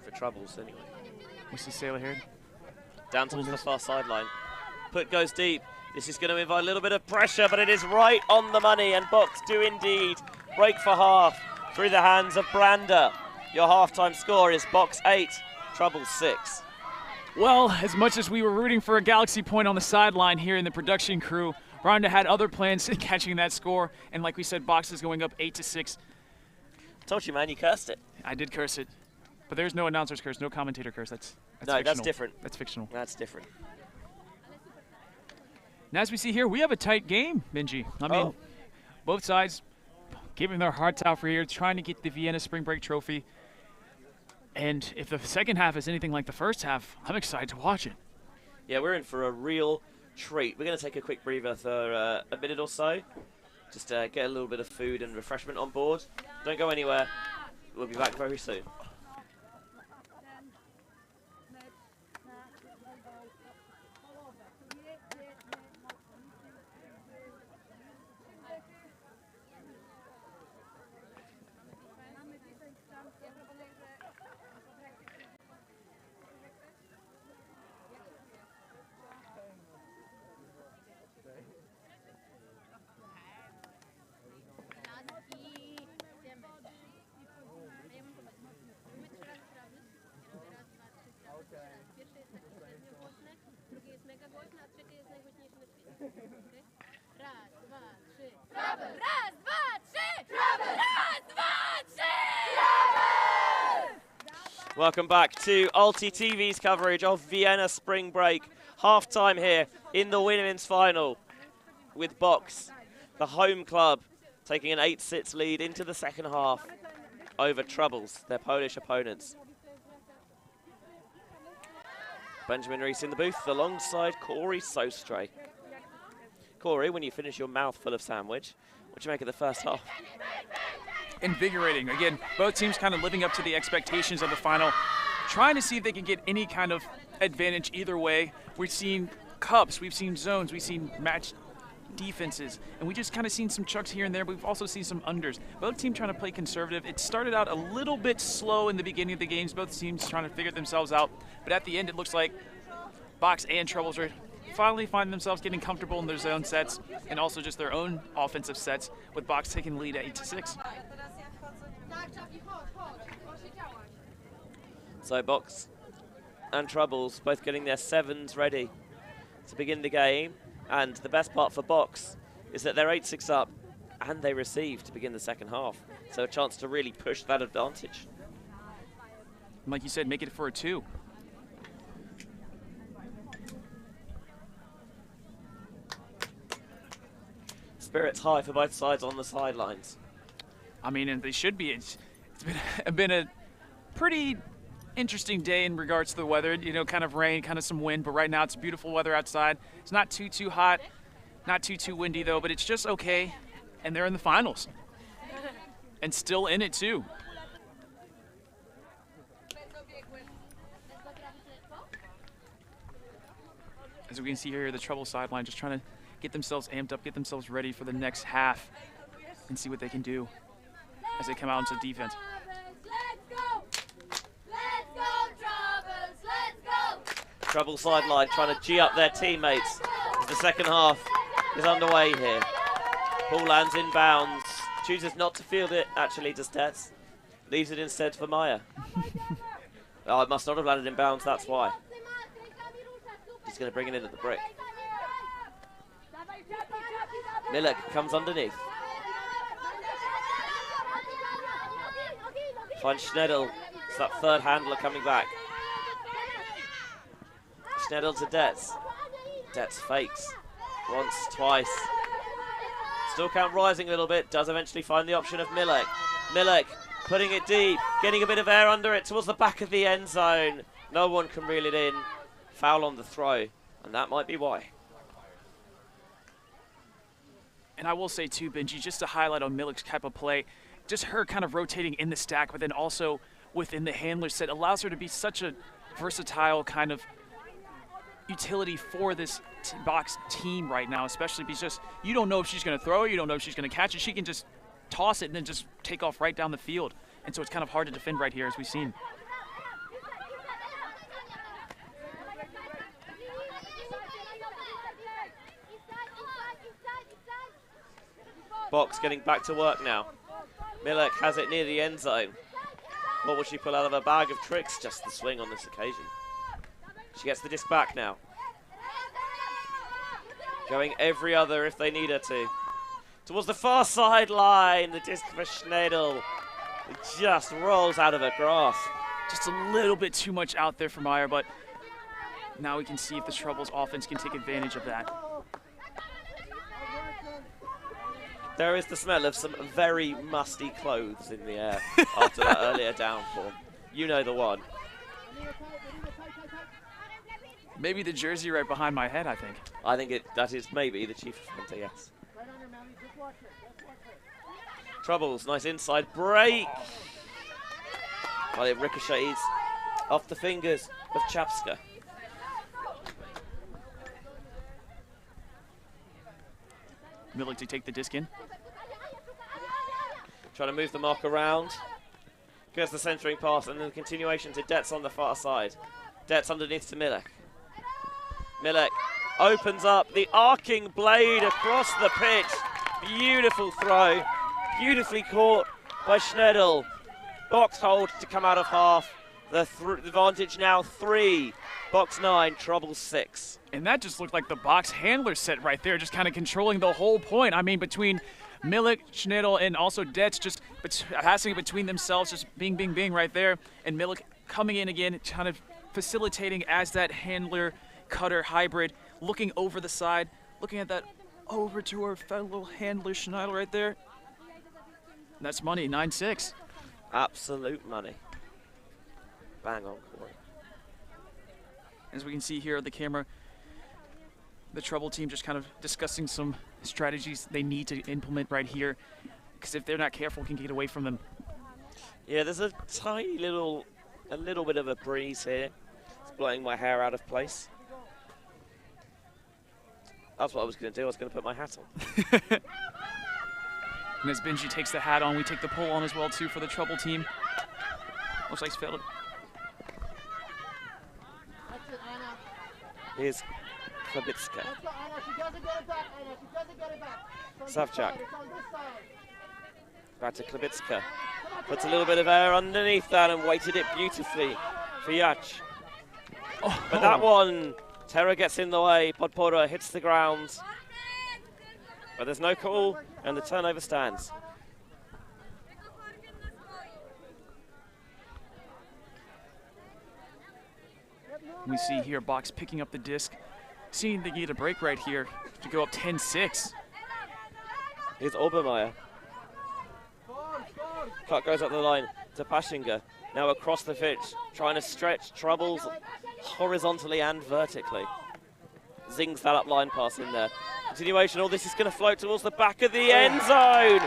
For Troubles, anyway. We see Sailor here. Down towards the far sideline. Put goes deep. This is going to invite a little bit of pressure, but it is right on the money, and Box do indeed break for half through the hands of Brander. Your halftime score is Box 8, Troubles 6. Well, as much as we were rooting for a Galaxy point on the sideline here in the production crew, Brander had other plans in catching that score, and like we said, Box is going up 8-6. Told you, man, you cursed it. I did curse it, but there's no announcer's curse, no commentator curse. That's no, fictional. that's different. That's fictional. That's different. And as we see here, we have a tight game, Benji. I mean, both sides giving their hearts out for here, trying to get the Vienna Spring Break trophy. And if the second half is anything like the first half, I'm excited to watch it. Yeah, we're in for a real treat. We're going to take a quick breather for a minute or so. Just get a little bit of food and refreshment on board. Don't go anywhere. We'll be back very soon. Welcome back to Alti TV's coverage of Vienna Spring Break. Half-time here in the women's final with Box, the home club, taking an 8-6 lead into the second half over Troubles, their Polish opponents. Benjamin Rees in the booth alongside Corey Sostre. Corey, when you finish your mouthful of sandwich, what do you make of the first half? Invigorating. Again, both teams kind of living up to the expectations of the final, trying to see if they can get any kind of advantage either way. We've seen cups, we've seen zones, we've seen match defenses, and we just kind of seen some chucks here and there, but we've also seen some unders. Both teams trying to play conservative. It started out a little bit slow in the beginning of the games, both teams trying to figure themselves out, but at the end it looks like Box and Troubles are finally finding themselves getting comfortable in their zone sets and also just their own offensive sets, with Box taking the lead at 8-6. So Box and Troubles both getting their 7s ready to begin the game. And the best part for Box is that they're 8-6 up and they receive to begin the second half. So a chance to really push that advantage. Like you said, make it for a 2. Spirits high for both sides on the sidelines. I mean, and they should be. It's been a pretty interesting day in regards to the weather. You know, kind of rain, kind of some wind, but right now it's beautiful weather outside. It's not too hot, not too windy though, but it's just okay. And they're in the finals, and still in it too. As we can see here, the Trouble sideline just trying to get themselves amped up, get themselves ready for the next half, and see what they can do as they come out into defense. Trouble sideline trying to G up their teammates as the second half is underway here. Ball lands in bounds, chooses not to field it actually to Stets, leaves it instead for Maya. Oh, it must not have landed in bounds, that's why. He's going to bring it in at the brick. Milek comes underneath. Finds Schneidel. It's that third handler coming back. Schneidel to Detz. Detz fakes. Once, twice. Still count rising a little bit. Does eventually find the option of Milek. Milek putting it deep. Getting a bit of air under it towards the back of the end zone. No one can reel it in. Foul on the throw. And that might be why. And I will say too, Benji, just to highlight on Milek's type of play, just her kind of rotating in the stack, but then also within the handler set allows her to be such a versatile kind of utility for this Box team right now, especially because just you don't know if she's going to throw it, you don't know if she's going to catch it. She can just toss it and then just take off right down the field. And so it's kind of hard to defend right here, as we've seen. Box getting back to work now. Milek has it near the end zone. What will she pull out of her bag of tricks? Just the swing on this occasion. She gets the disc back now. Going every other if they need her to. Towards the far sideline, the disc for Schneidel. It just rolls out of her grasp. Just a little bit too much out there for Meyer, but now we can see if the Troubles offense can take advantage of that. There is the smell of some very musty clothes in the air after that earlier downpour. You know the one. Maybe the jersey right behind my head, I think. I think that is maybe the chief offender, yes. Troubles, nice inside break. Well, it ricochets off the fingers of Chapska. Milek to take the disc in. Trying to move the mark around. Gets the centering pass and then the continuation to Detz on the far side. Detz underneath to Milek. Milek opens up the arcing blade across the pitch. Beautiful throw. Beautifully caught by Schneidel. Box hold to come out of half. The advantage now 3. Box 9, trouble 6. And that just looked like the box handler set right there, just kind of controlling the whole point. I mean, between Milik, Schnittel, and also Detz just passing it between themselves, just bing right there. And Milik coming in again, kind of facilitating as that handler cutter hybrid, looking over the side, looking at that over to our fellow handler Schneider right there. And that's money, 9-6. Absolute money. Bang on, Corey. As we can see here on the camera, the Trouble team just kind of discussing some strategies they need to implement right here, because if they're not careful, can get away from them. Yeah, there's a tiny little, a little bit of a breeze here. It's blowing my hair out of place. That's what I was going to do. I was going to put my hat on. And as Benji takes the hat on, we take the pull on as well, too, for the Trouble team. Looks like he's failed it. Here's Klabitska. Savchak. Back to Klabitska. Puts a little bit of air underneath that and weighted it beautifully for Yach. Oh. But that one, Terra gets in the way. Podpora hits the ground. But there's no call, and the turnover stands. We see here Box picking up the disc, seeing they need a break right here to go up 10-6. Here's Obermeier. Cut goes up the line to Pashinger. Now across the pitch, trying to stretch Troubles horizontally and vertically. Zings that up line pass in there. Continuation, all this is going to float towards the back of the end zone.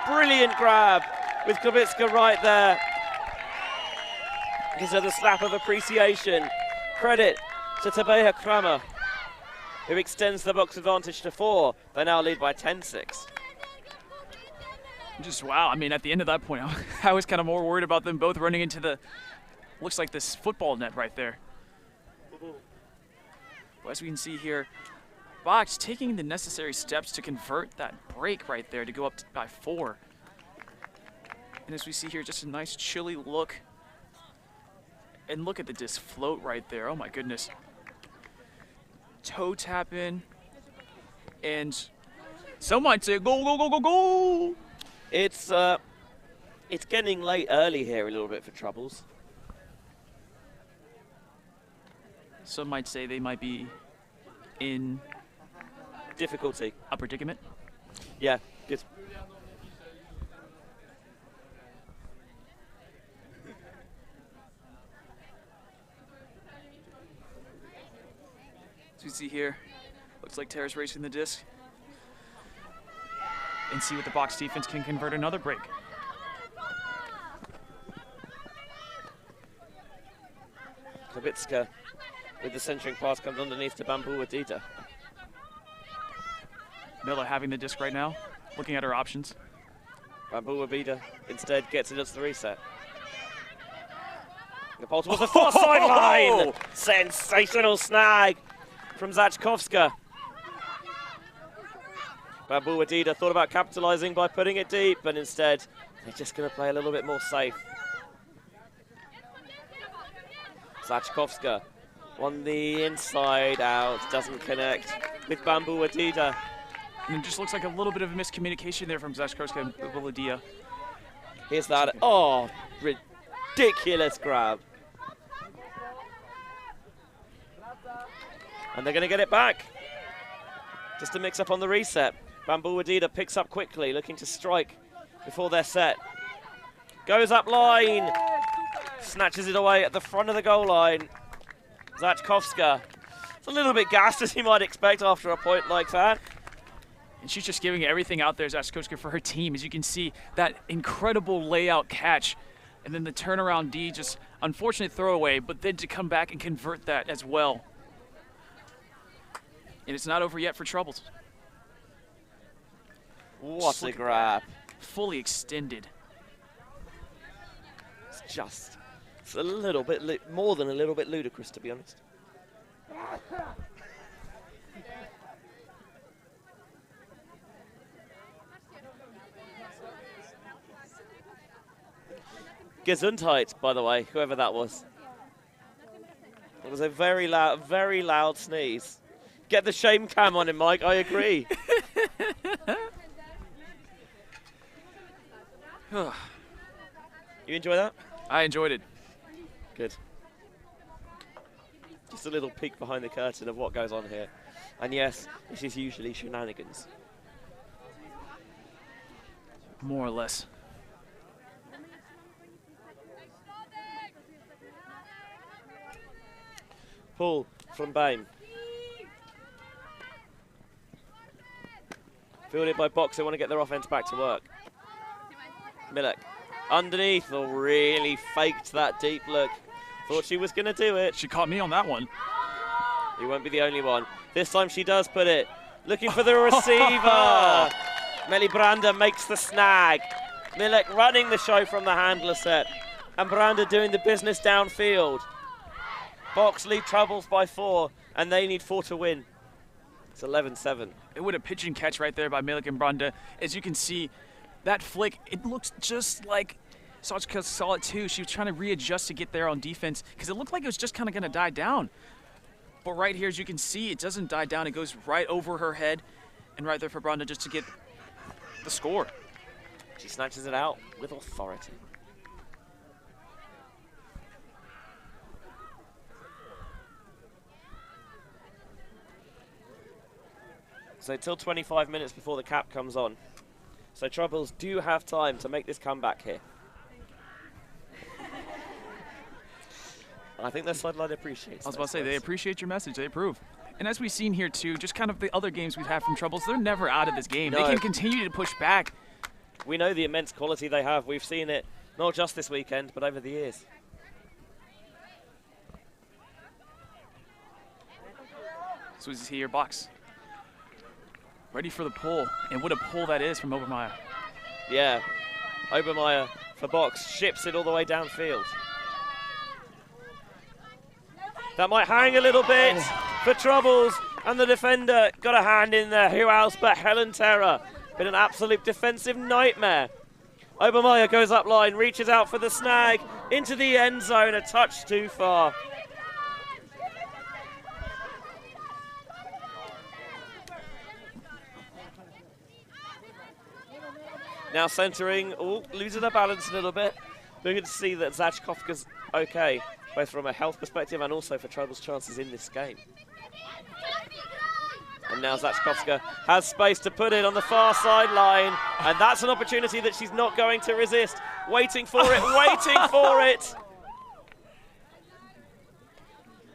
Brilliant grab with Klabitska right there. Gives her the slap of appreciation. Credit to Tabeha Kramer, who extends the box advantage to 4. They now lead by 10-6. Just wow, I mean, at the end of that point, I was kind of more worried about them both running into the, looks like this football net right there. Well, as we can see here, Box taking the necessary steps to convert that break right there to go up by 4. And as we see here, just a nice chilly look. And look at the disc float right there. Oh my goodness. Toe tap in. And some might say goal, goal, goal, goal, goal. It's getting late early here a little bit for Troubles. Some might say they might be in difficulty. A predicament. Yeah, good. As we see here, looks like Terra's racing the disc. And see what the Box defense can convert another break. Klabitska with the centering pass comes underneath to Bamboo Adida. Miller having the disc right now, looking at her options. Bamboo Adida instead gets it as the reset. The ball towards the far sideline. Sensational snag from Zachkowska. Bamboo Adida thought about capitalizing by putting it deep, but instead they're just going to play a little bit more safe. Zachkowska on the inside out, doesn't connect with Bamboo Adida. And it just looks like a little bit of a miscommunication there from Zachkowska and Adida. Here's that, oh, ridiculous grab. And they're going to get it back. Just to mix up on the reset. Bamboo Adida picks up quickly, looking to strike before they're set. Goes up line. Snatches it away at the front of the goal line. Zachkowska. It's a little bit gassed, as you might expect after a point like that. And she's just giving everything out there, Zachkowska, for her team. As you can see, that incredible layout catch. And then the turnaround D, just unfortunate throwaway, but then to come back and convert that as well. And it's not over yet for Troubles. What a grab. Fully extended. It's a little bit, more than a little bit ludicrous, to be honest. Gesundheit, by the way, whoever that was. It was a very loud sneeze. Get the shame cam on him, Mike. I agree. You enjoy that? I enjoyed it. Good. Just a little peek behind the curtain of what goes on here. And yes, this is usually shenanigans. More or less. Pull from Bame. Fielded by Box, they want to get their offense back to work. Milek underneath, really faked that deep look. Thought she was going to do it. She caught me on that one. He won't be the only one. This time she does put it. Looking for the receiver. Meli Branda makes the snag. Milek running the show from the handler set. And Branda doing the business downfield. Box lead Troubles by 4, and they need 4 to win. It's 11-7. It would a pitch and catch right there by Milek and Branda. As you can see, that flick, it looks just like Sachka saw it too. She was trying to readjust to get there on defense because it looked like it was just kind of going to die down. But right here, as you can see, it doesn't die down. It goes right over her head and right there for Branda just to get the score. She snatches it out with authority. So till 25 minutes before the cap comes on. So Troubles do have time to make this comeback here. I think their sideline appreciates. I was about to say, they appreciate your message. They approve. And as we've seen here, too, just kind of the other games we've had from Troubles, they're never out of this game. No. They can continue to push back. We know the immense quality they have. We've seen it not just this weekend, but over the years. So as you see here, Box ready for the pull. And what a pull that is from Obermeyer. Yeah, Obermeyer for Box ships it all the way downfield. That might hang a little bit for Troubles, and the defender got a hand in there. Who else but Helen Terra? Been an absolute defensive nightmare. Obermeyer goes up line, reaches out for the snag, into the end zone, a touch too far. Now centering, losing her balance a little bit. We're going to see that Zachkovska's okay, both from a health perspective and also for Troubles' chances in this game. And now Zachkovska has space to put it on the far sideline, and that's an opportunity that she's not going to resist. Waiting for it, waiting for it.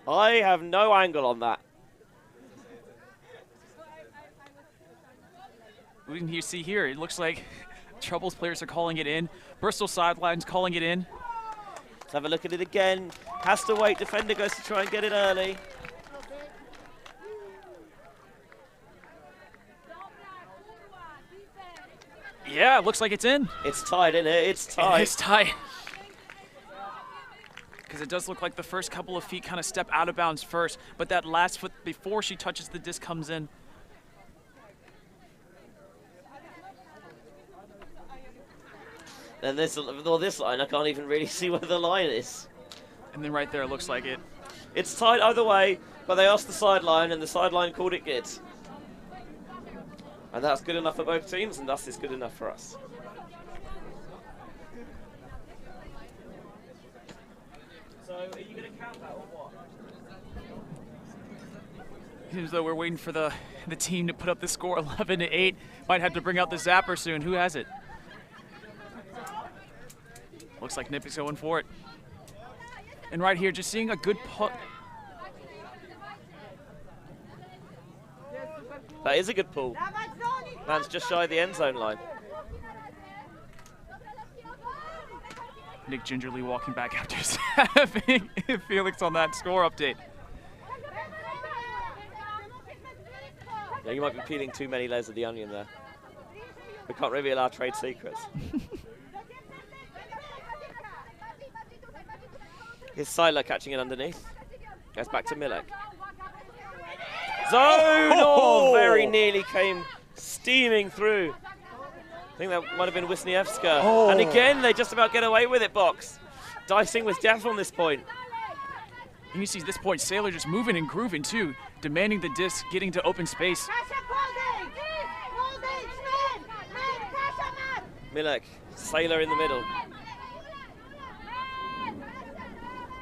I have no angle on that. We can see here, it looks like Troubles players are calling it in. Bristol sidelines calling it in. Let's have a look at it again. Has to wait. Defender goes to try and get it early. Yeah, it looks like it's in. It's tied, isn't it? It's tied. It's tight. Because it does look like the first couple of feet kind of step out of bounds first, but that last foot before she touches the disc comes in. And this line, I can't even really see where the line is. And then right there, it looks like it. It's tight either way, but they asked the sideline, and the sideline called it good. And that's good enough for both teams, and thus is good enough for us. So, are you going to count that or what? Seems though we're waiting for the team to put up the score 11-8. Might have to bring out the zapper soon. Who has it? Looks like Nemec's going for it. And right here, just seeing a good putt. That is a good pull. Man's just shy of the end zone line. Nick gingerly walking back after having Felix on that score update. Yeah, you might be peeling too many layers of the onion there. We can't reveal our trade secrets. Here's Seiler catching it underneath. Goes back to Milek. Zone! Oh, very nearly came steaming through. I think that might have been Wisniewska. Oh. And again, they just about get away with it, Box. Dicing was death on this point. And you see at this point, Sailor just moving and grooving too, demanding the disc, getting to open space. Milek, Sailor in the middle.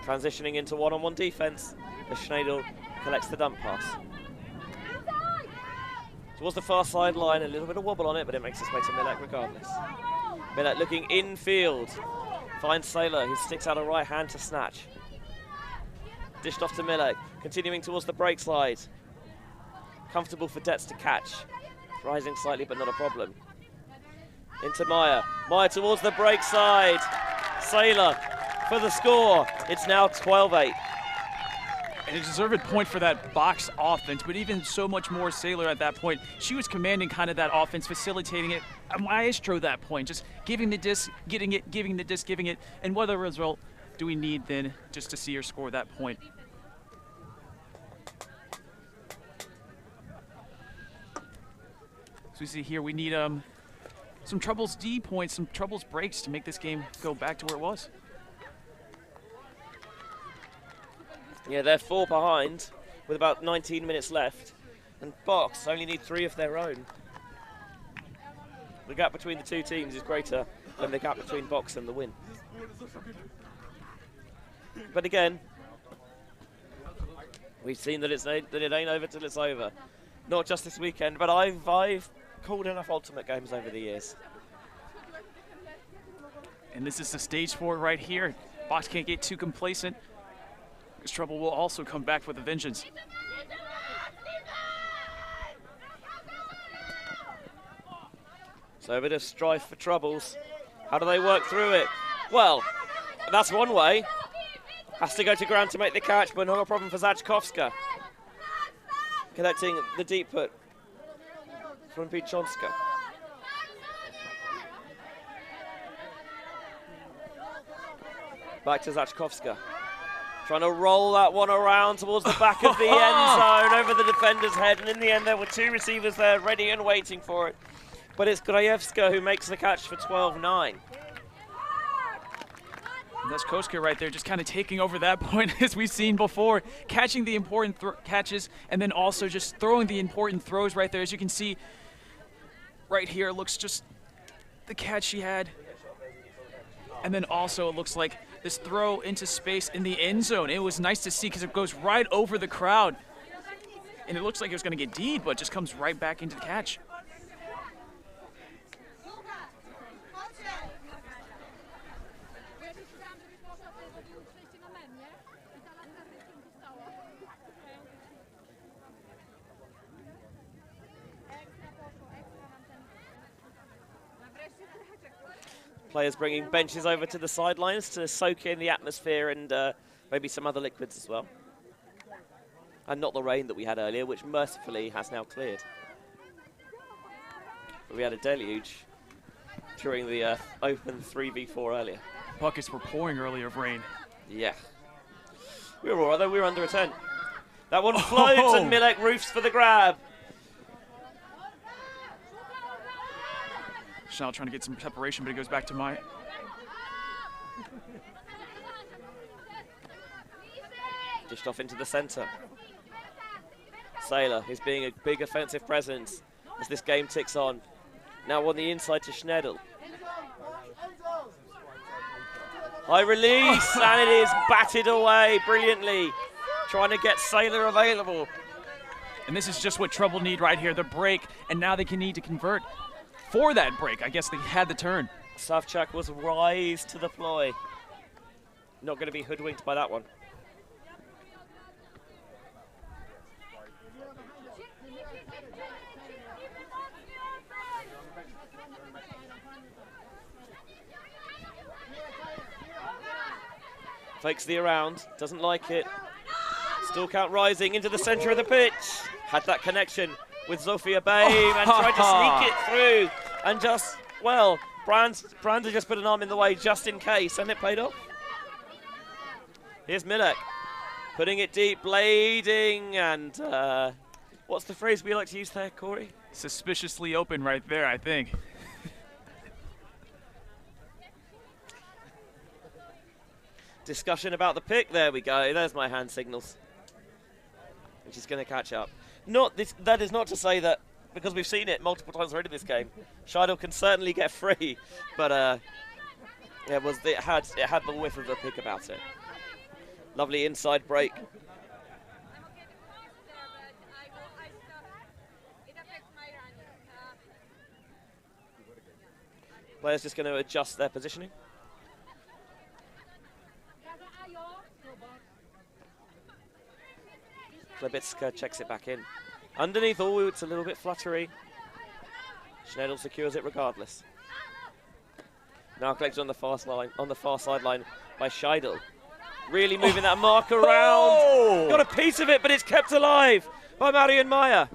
Transitioning into one-on-one defense as Schrader collects the dump pass. Towards the far sideline, a little bit of wobble on it, but it makes its way to Milek regardless. Milek looking infield, finds Sailor, who sticks out a right hand to snatch. Dished off to Milek, continuing towards the break slide. Comfortable for Dets to catch. Rising slightly, but not a problem. Into Maietta. Maietta towards the break side. Sailor for the score. It's now 12-8. And a deserved point for that box offense, but even so much more Sailor at that point. She was commanding kind of that offense, facilitating it. A maestro that point, just giving the disc, getting it, giving the disc, giving it. And what other result do we need then just to see her score that point? So we see here we need some troubles D points, some troubles breaks to make this game go back to where it was. Yeah, they're 4 behind with about 19 minutes left, and Box only need 3 of their own. The gap between the two teams is greater than the gap between Box and the win. But again, we've seen that it ain't over till it's over. Not just this weekend, but I've called enough Ultimate games over the years. And this is the stage 4 right here. Box can't get too complacent. This trouble will also come back with a vengeance. So a bit of strife for troubles. How do they work through it? Well, that's one way. Has to go to ground to make the catch, but not a problem for Zachkowska. Connecting the deep put from Pichonska. Back to Zachkowska. Trying to roll that one around towards the back of the end zone, over the defender's head, and in the end there were 2 receivers there ready and waiting for it. But it's Grajewska who makes the catch for 12-9. That's Koska right there, just kind of taking over that point as we've seen before, catching the important catches and then also just throwing the important throws right there. As you can see right here, it looks just the catch she had. And then also it looks like this throw into space in the end zone. It was nice to see because it goes right over the crowd. And it looks like it was going to get D'd, but just comes right back into the catch. Players bringing benches over to the sidelines to soak in the atmosphere and maybe some other liquids as well. And not the rain that we had earlier, which mercifully has now cleared. But we had a deluge during the open 3v4 earlier. Buckets were pouring earlier of rain. Yeah. We were all right, though. We were under a 10. That one floats and Milek roofs for the grab. Chanel trying to get some separation, but it goes back to Maietta. Just off into the center. Sailor is being a big offensive presence as this game ticks on. Now on the inside to Schnedel. High release, and it is batted away brilliantly. Trying to get Sailor available. And this is just what Trouble need right here, the break, and now they can need to convert for that break. I guess they had the turn. Savchuk was rise to the ploy. Not going to be hoodwinked by that one. Fakes the around, doesn't like it. Still count rising into the center of the pitch. Had that connection with Zofia Babe and tried to sneak it through. And just, well, Brands had just put an arm in the way just in case, and it paid off. Here's Milek, putting it deep, blading, and what's the phrase we like to use there, Corey? Suspiciously open right there, I think. discussion about the pick. There we go. There's my hand signals. Which is going to catch up. That is not to say that, because we've seen it multiple times already this game, Shardlow can certainly get free, but it had the whiff of a pick about it. Lovely inside break. Players just going to adjust their positioning. Klebitska checks it back in. Underneath, it's a little bit fluttery. Schrader secures it regardless. Now collected on the far sideline by Scheidel. Really moving that mark around. Got a piece of it, but it's kept alive by Marian Maier.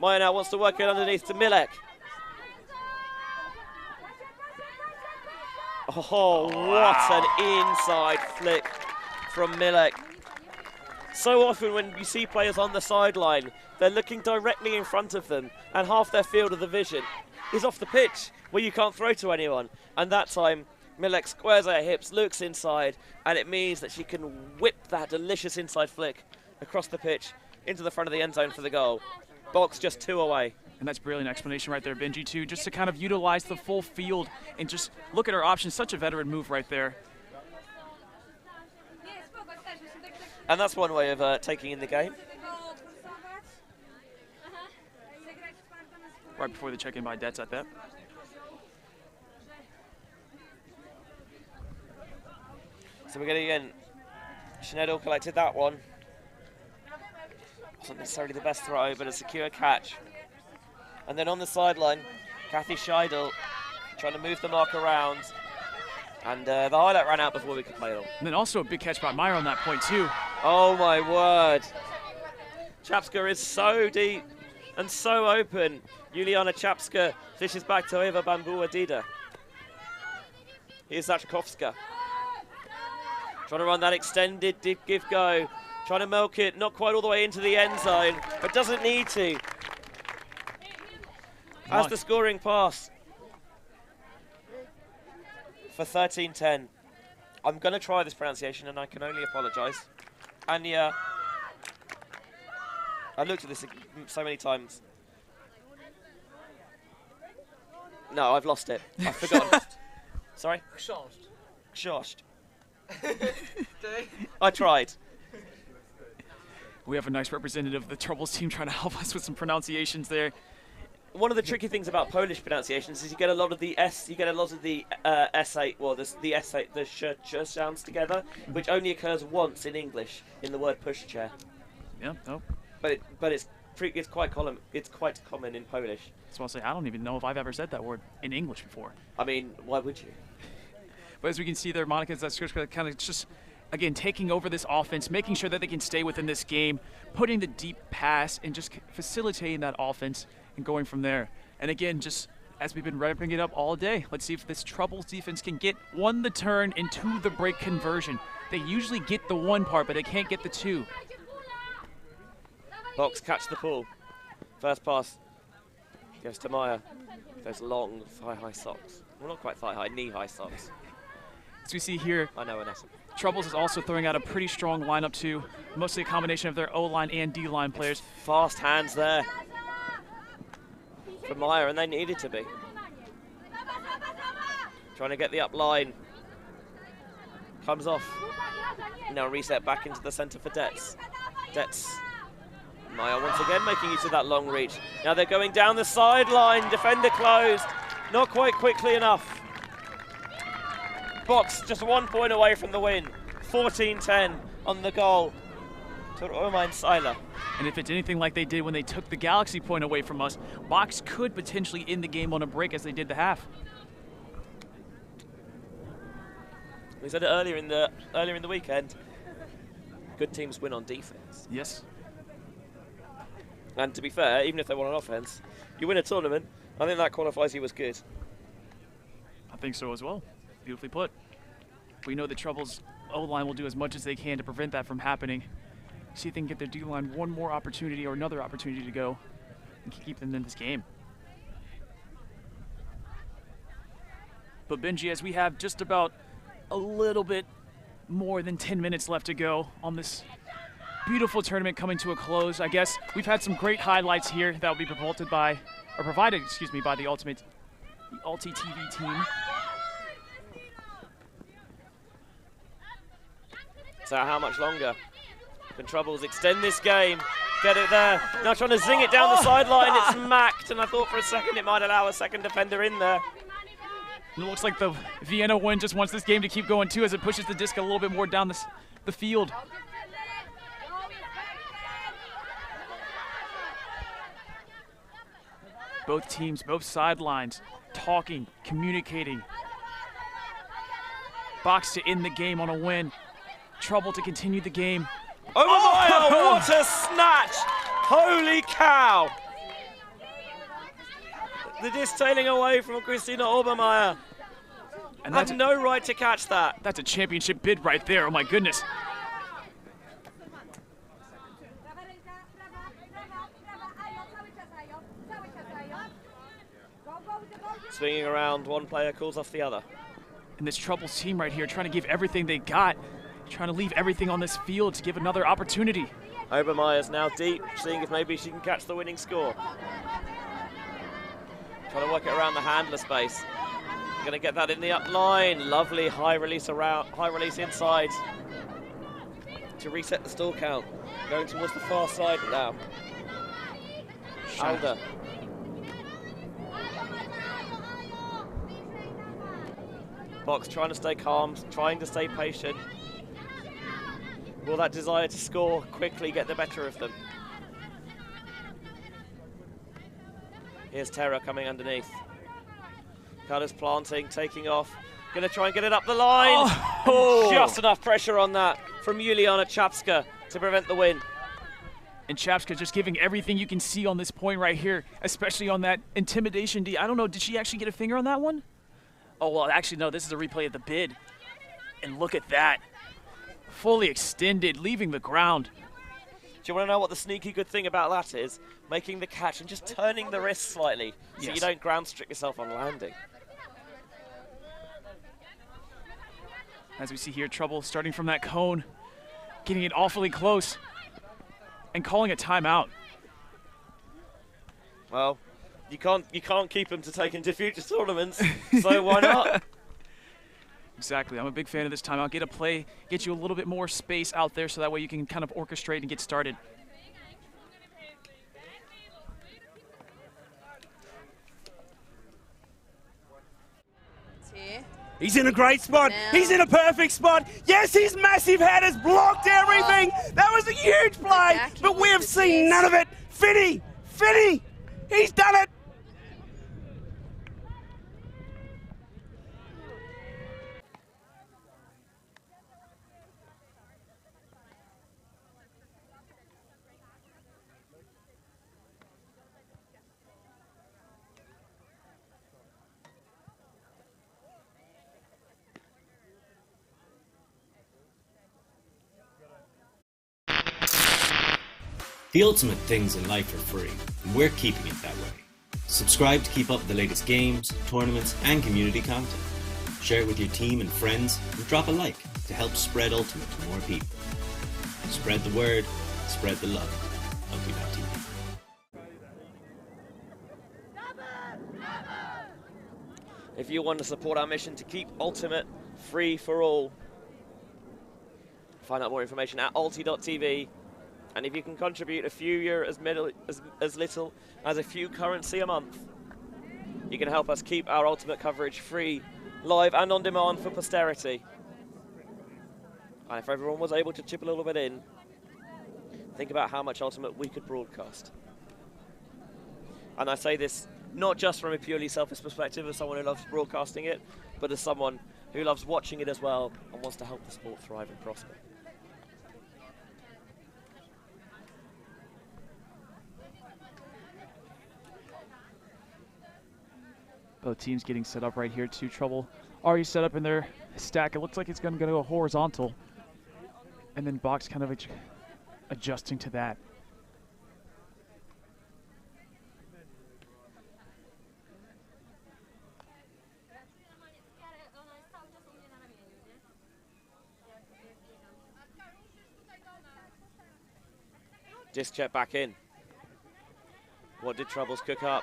Maier now wants to work it underneath to Milek. Oh, what an inside flick from Milek. So often when you see players on the sideline, they're looking directly in front of them, and half their field of the vision is off the pitch, where you can't throw to anyone. And that time, Milek squares her hips, looks inside, and it means that she can whip that delicious inside flick across the pitch into the front of the end zone for the goal. Box just 2 away. And that's brilliant explanation right there, Benji, too, just to kind of utilize the full field and just look at our options. Such a veteran move right there. And that's one way of taking in the game. Right before the check-in by Dets at that. So we're getting in. Schrader collected that one. Wasn't necessarily the best throw, but a secure catch. And then on the sideline, Kathy Scheidel trying to move the mark around. And the highlight ran out before we could play it on. And then also a big catch by Maier on that point, too. Oh, my word. Chapska is so deep and so open. Juliana Chapska fishes back to Eva Bambua-Dida. Here's Zaczkowska. Trying to run that extended deep give go. Trying to milk it, not quite all the way into the end zone, but doesn't need to. Has the scoring pass for 13-10. I'm going to try this pronunciation, and I can only apologise. Anya. I've looked at this so many times. No, I've lost it. I've forgotten. Sorry? Kshost. I tried. We have a nice representative of the Troubles team trying to help us with some pronunciations there. One of the tricky things about Polish pronunciations is you get a lot of the S8, well, the S8, the sh sounds together, which only occurs once in English in the word pushchair. Yeah, no. But it's quite common. It's quite common in Polish. So I'll say I don't even know if I've ever said that word in English before. I mean, why would you? But as we can see there, Monica's kind of just, again, taking over this offense, making sure that they can stay within this game, putting the deep pass and just facilitating that offense and going from there. And again, just as we've been wrapping it up all day, let's see if this Troubles defense can get the turn into the break conversion. They usually get the one part, but they can't get the two. Box catch the ball. First pass goes to Maier. Those long thigh-high socks. Well, not quite thigh-high, knee-high socks. As we see here, I know, Vanessa. Troubles is also throwing out a pretty strong lineup too. Mostly a combination of their O-line and D-line players. Fast hands there for Maier, and they needed to be. Trying to get the up line. Comes off. Now reset back into the centre for Dets. Maier once again making use of that long reach. Now they're going down the sideline. Defender closed. Not quite quickly enough. Box just 1 point away from the win. 14-10 on the goal to Romain Seiler. And if it's anything like they did when they took the Galaxy point away from us, Box could potentially end the game on a break as they did the half. We said it earlier in the weekend. Good teams win on defense. Yes. And to be fair, even if they won on offense, you win a tournament, I think that qualifies you as good. I think so as well. Beautifully put. We know the Troubles O-line will do as much as they can to prevent that from happening. See if they can get their D-line one more opportunity or another opportunity to go and keep them in this game. But Benji, as we have just about a little bit more than 10 minutes left to go on this beautiful tournament coming to a close. I guess we've had some great highlights here that will be provided by the Ulti TV team. So how much longer can Troubles extend this game? Get it there. Now trying to zing it down the sideline. It's smacked, and I thought for a second it might allow a second defender in there. And it looks like the Vienna win just wants this game to keep going too as it pushes the disc a little bit more down the field. Both teams, both sidelines, talking, communicating. Box to end the game on a win. Trouble to continue the game. Obermeyer, what a snatch! Holy cow! The disc tailing away from Christina Obermeyer. And that's no right to catch that. That's a championship bid right there, oh my goodness. Swinging around, one player calls off the other. And this Troubles team right here trying to give everything they got, trying to leave everything on this field to give another opportunity. Obermeyer's now deep, seeing if maybe she can catch the winning score. Trying to work it around the handler space. Going to get that in the up line. Lovely high release inside to reset the stall count. Going towards the far side now. Alder. Box trying to stay calm, trying to stay patient. Will that desire to score quickly get the better of them? Here's Terra coming underneath. Colours planting, taking off. Gonna try and get it up the line. Oh. Just enough pressure on that from Juliana Chapska to prevent the win. And Chapska just giving everything you can see on this point right here, especially on that intimidation D. I don't know, did she actually get a finger on that one? Oh, well, actually, no, this is a replay of the bid. And look at that. Fully extended, leaving the ground. Do you want to know what the sneaky good thing about that is? Making the catch and just turning the wrist slightly so you don't ground strict yourself on landing. As we see here, Trouble starting from that cone, getting it awfully close, and calling a timeout. Well, you can't keep them to take into future tournaments, so why not? Exactly. I'm a big fan of this timeout. Get a play, get you a little bit more space out there so that way you can kind of orchestrate and get started. He's in a great spot. Now. He's in a perfect spot. Yes, his massive head has blocked everything. That was a huge play, but we have seen none of it. Finny, he's done it. The ultimate things in life are free, and we're keeping it that way. Subscribe to keep up with the latest games, tournaments, and community content. Share it with your team and friends, and drop a like to help spread Ultimate to more people. Spread the word, spread the love. Ultimate.tv. If you want to support our mission to keep Ultimate free for all, find out more information at ulti.tv. And if you can contribute a few euros as little as a few currency a month, you can help us keep our Ultimate coverage free, live and on demand for posterity. And if everyone was able to chip a little bit in, think about how much Ultimate we could broadcast. And I say this not just from a purely selfish perspective as someone who loves broadcasting it, but as someone who loves watching it as well and wants to help the sport thrive and prosper. Both teams getting set up right here too. Trouble already set up in their stack. It looks like it's going to go horizontal. And then Box kind of adjusting to that. Disc check back in. What did Troubles cook up?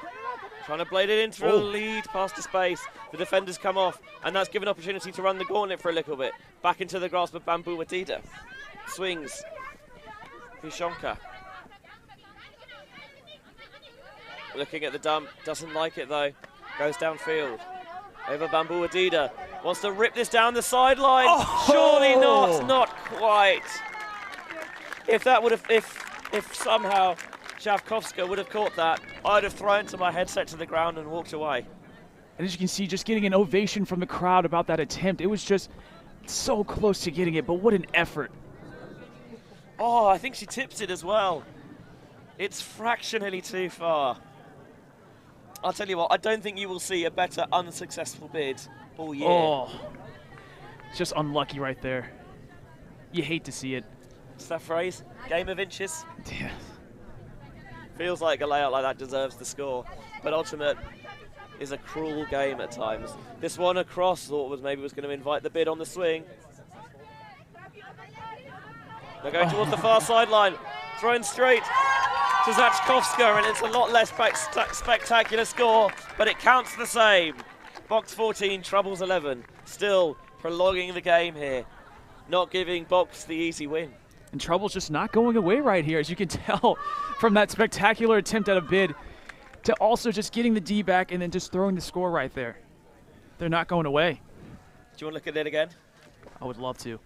Trying to blade it in through a lead past the space. The defenders come off, and that's given opportunity to run the gauntlet for a little bit. Back into the grasp of Bamboo Wadida. Swings. Vushonka. Looking at the dump, doesn't like it though. Goes downfield. Over Bamboo Wadida. Wants to rip this down the sideline. Oh. Surely not quite. If that would have, if somehow Shavkovska would have caught that, I'd have thrown to my headset to the ground and walked away. And as you can see, just getting an ovation from the crowd about that attempt. It was just so close to getting it, but what an effort. Oh, I think she tips it as well. It's fractionally too far. I'll tell you what, I don't think you will see a better unsuccessful bid all year. Oh, it's just unlucky right there. You hate to see it. What's that phrase? Game of inches? Yeah. Feels like a layout like that deserves the score, but Ultimate is a cruel game at times. This one across thought was maybe was going to invite the bid on the swing. They're going towards the far sideline, thrown straight to Zachkovska, and it's a lot less spectacular score, but it counts the same. Box 14, Troubles 11, still prolonging the game here, not giving Box the easy win. And Trouble's just not going away right here, as you can tell from that spectacular attempt at a bid to also just getting the D back and then just throwing the score right there. They're not going away. Do you want to look at it again? I would love to.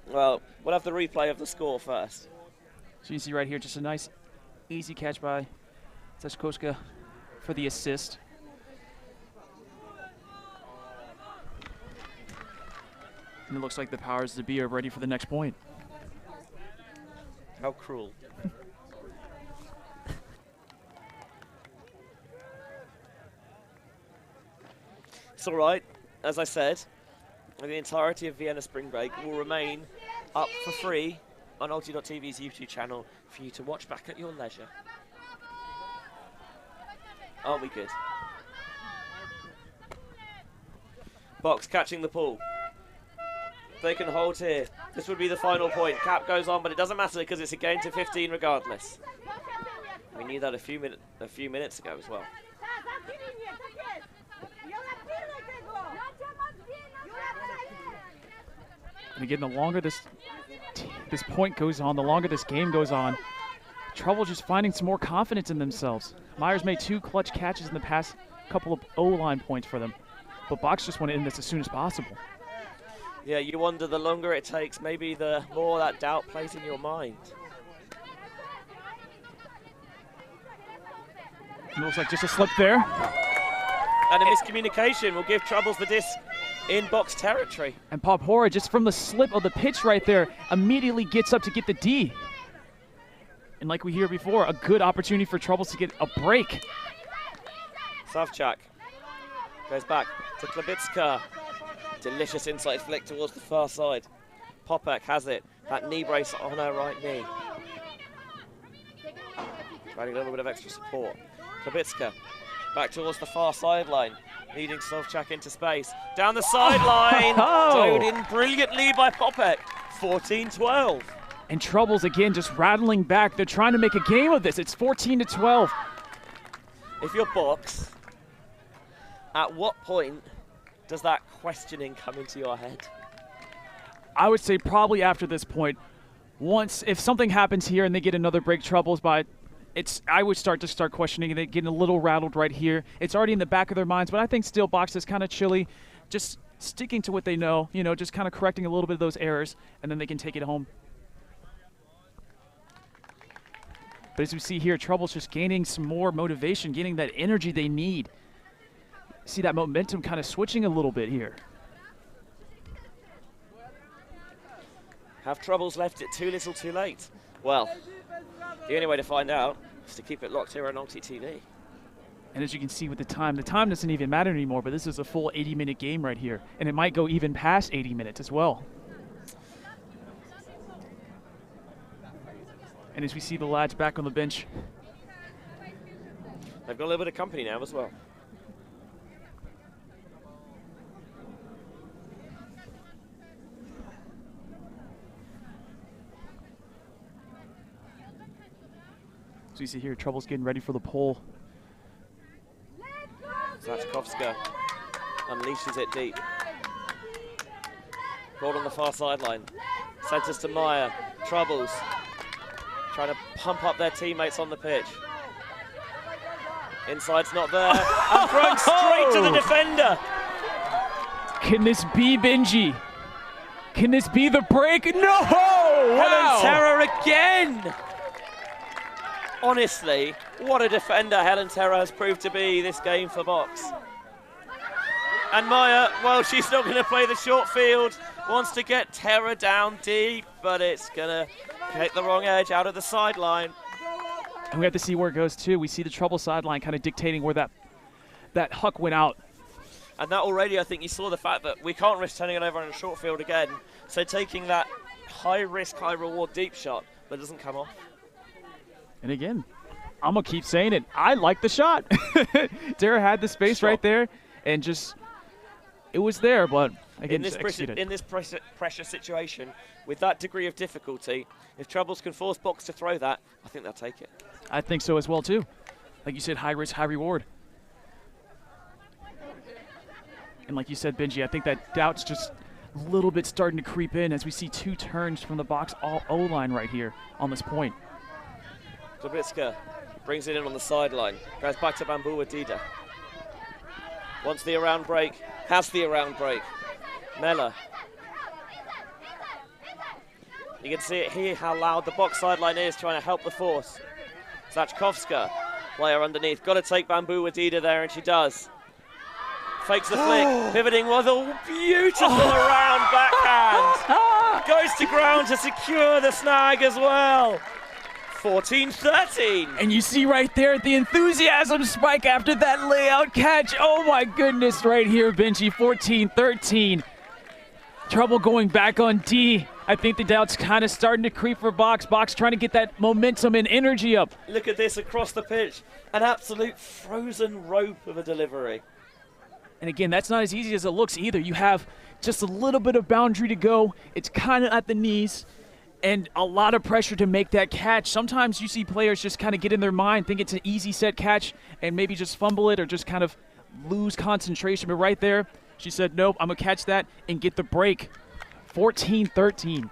Well, we'll have the replay of the score first. So you see right here, just a nice, easy catch by Zachkovska for the assist. And it looks like the powers to be are ready for the next point. How cruel. It's all right. As I said, the entirety of Vienna Spring Break will remain up for free on Ulti.tv's YouTube channel for you to watch back at your leisure. Aren't we good? Box catching the pull. They can hold here. This would be the final point. Cap goes on, but it doesn't matter because it's a game to 15 regardless. We knew that a few minutes ago as well. And again, the longer this point goes on, the longer this game goes on, Trouble just finding some more confidence in themselves. Myers made 2 clutch catches in the past couple of O-line points for them, but Box just want to end this as soon as possible. Yeah, you wonder the longer it takes, maybe the more that doubt plays in your mind. It looks like just a slip there. And a miscommunication will give Troubles the disc in Box territory. And Pophora, just from the slip of the pitch right there, immediately gets up to get the D. And like we hear before, a good opportunity for Troubles to get a break. Savchak goes back to Klabitska. Delicious inside flick towards the far side. Popek has it. That knee brace on her right knee. Providing a little bit of extra support. Klabitska back towards the far sideline. Leading Savchak into space. Down the sideline. Towed in brilliantly by Popek. 14-12. And Troubles again just rattling back. They're trying to make a game of this. It's 14-12. If you're Box, at what point does that questioning come into your head? I would say probably after this point. Once, if something happens here and they get another break, Troubles, but I would start questioning and getting a little rattled right here. It's already in the back of their minds, but I think still Box is kind of chilly, just sticking to what they know, just kind of correcting a little bit of those errors, and then they can take it home. But as we see here, Trouble's just gaining some more motivation, gaining that energy they need. See that momentum kind of switching a little bit here. Have Troubles left it too little too late? Well, the only way to find out is to keep it locked here on Ulti TV. And as you can see with the time doesn't even matter anymore, but this is a full 80-minute game right here. And it might go even past 80 minutes as well. And as we see the lads back on the bench. They've got a little bit of company now as well. we see here, Trouble's getting ready for the pole. Zachkowska unleashes it deep. Caught on the far sideline. Centers to Maietta. Troubles. Trying to pump up their teammates on the pitch. Inside's not there. And thrown straight to the defender. Can this be Benji? Can this be the break? No! Helen Terra again! Honestly, what a defender Helen Terra has proved to be this game for Box. And Maietta, well, she's not going to play the short field. Wants to get Terra down deep, but it's going to take the wrong edge out of the sideline. And we have to see where it goes, too. We see the Trouble sideline kind of dictating where that huck went out. And that already, I think you saw the fact that we can't risk turning it over on a short field again. So taking that high-risk, high-reward deep shot, but it doesn't come off. And again, I'm going to keep saying it. I like the shot. Terra had the space right there, and just, it was there, but again, in this pressure situation, with that degree of difficulty, if Troubles can force Box to throw that, I think they'll take it. I think so as well, too. Like you said, high risk, high reward. And like you said, Benji, I think that doubt's just a little bit starting to creep in as we see 2 turns from the Box O-line right here on this point. Zabitska brings it in on the sideline, goes back to Bamboo Adida. Wants the around break, has the around break. Mella. You can see it here how loud the Box sideline is trying to help the force. Zachkowska, player underneath, got to take Bamboo Adida there, and she does. Fakes the flick, pivoting with a beautiful around backhand. Goes to ground to secure the snag as well. 14-13. And you see right there the enthusiasm spike after that layout catch. Oh my goodness, right here, Benji, 14-13. Trouble going back on D. I think the doubt's kind of starting to creep for Box. Box trying to get that momentum and energy up. Look at this across the pitch. An absolute frozen rope of a delivery. And again, that's not as easy as it looks either. You have just a little bit of boundary to go. It's kind of at the knees. And a lot of pressure to make that catch. Sometimes you see players just kind of get in their mind, think it's an easy set catch, and maybe just fumble it or just kind of lose concentration. But right there, she said, nope, I'm going to catch that and get the break. 14-13.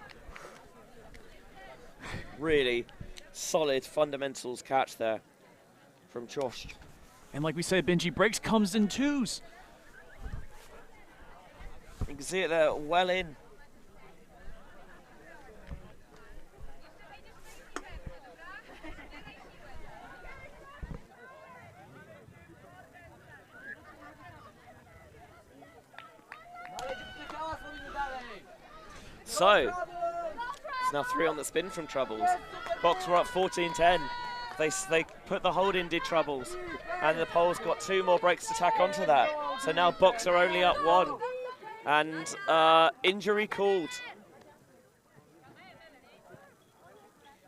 Really solid fundamentals catch there from Josh. And like we said, Benji, breaks comes in 2s. You can see it there, well in. So, it's now 3 on the spin from Troubles. Box were up 14-10. They put the hold in, did Troubles. And the Poles got 2 more breaks to tack onto that. So now Box are only up 1. And injury called.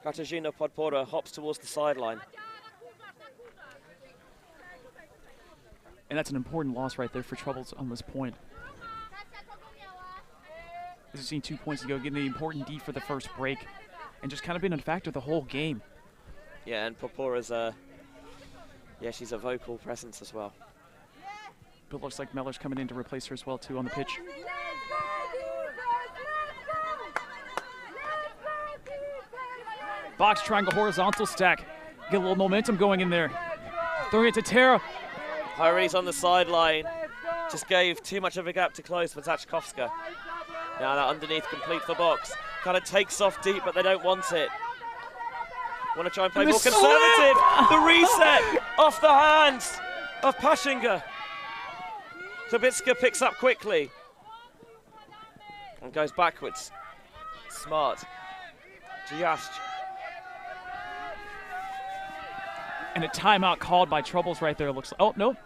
Katarzyna Podpora hops towards the sideline. And that's an important loss right there for Troubles on this point. As we've seen 2 points ago, getting the important D for the first break, and just kind of been a factor the whole game. Yeah, and Popora's she's a vocal presence as well. But it looks like Meller's coming in to replace her as well, too, on the pitch. Box trying a horizontal stack. Get a little momentum going in there. Throwing it to Terra. Hari's on the sideline. Just gave too much of a gap to close for Zachkowska. Now that underneath complete for Box. Kind of takes off deep, but they don't want it. Want to try and play more conservative. The reset off the hands of Pashinga. Zabitska picks up quickly and goes backwards. Smart. Giast. And a timeout called by Troubles right there. Looks like, oh, no.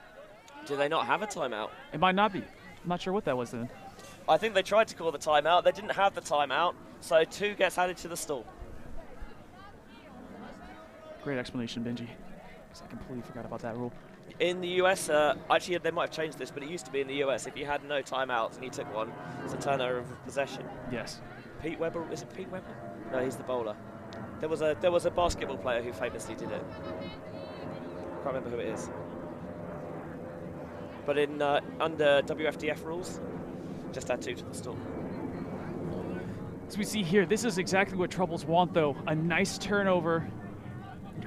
Do they not have a timeout? It might not be. I'm not sure what that was then. I think they tried to call the timeout. They didn't have the timeout, so 2 gets added to the stall. Great explanation, Benji. Because I completely forgot about that rule. In the US, actually they might have changed this, but it used to be in the US, if you had no timeouts and you took one, it's a turnover of possession. Yes. Pete Weber, is it Pete Weber? No, he's the bowler. There was a basketball player who famously did it. Can't remember who it is. But in under WFDF rules, just add 2 to the score. As we see here, this is exactly what Troubles want, though. A nice turnover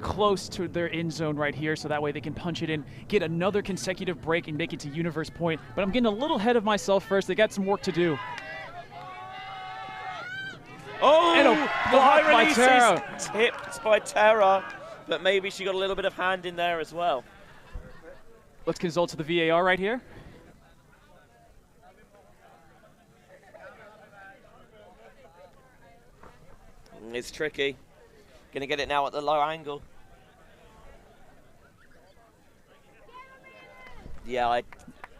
close to their end zone right here, so that way they can punch it in, get another consecutive break, and make it to Universe Point. But I'm getting a little ahead of myself first. They got some work to do. Oh, and a the high block by release Tara. is tipped by Tara, but maybe she got a little bit of hand in there as well. Let's consult to the VAR right here. It's tricky. Gonna get it now at the low angle. Yeah,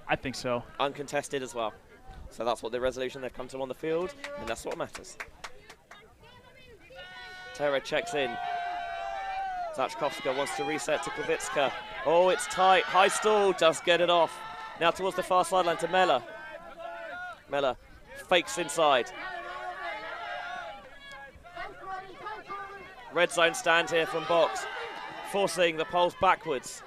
I think so. Uncontested as well. So that's what the resolution they've come to on the field, and that's what matters. Tara checks in. Zachkowska wants to reset to Klevitska. Oh, it's tight. High stall, just get it off. Now towards the far sideline to Mella. Mella fakes inside. Red zone stand here from Box, forcing the Poles backwards.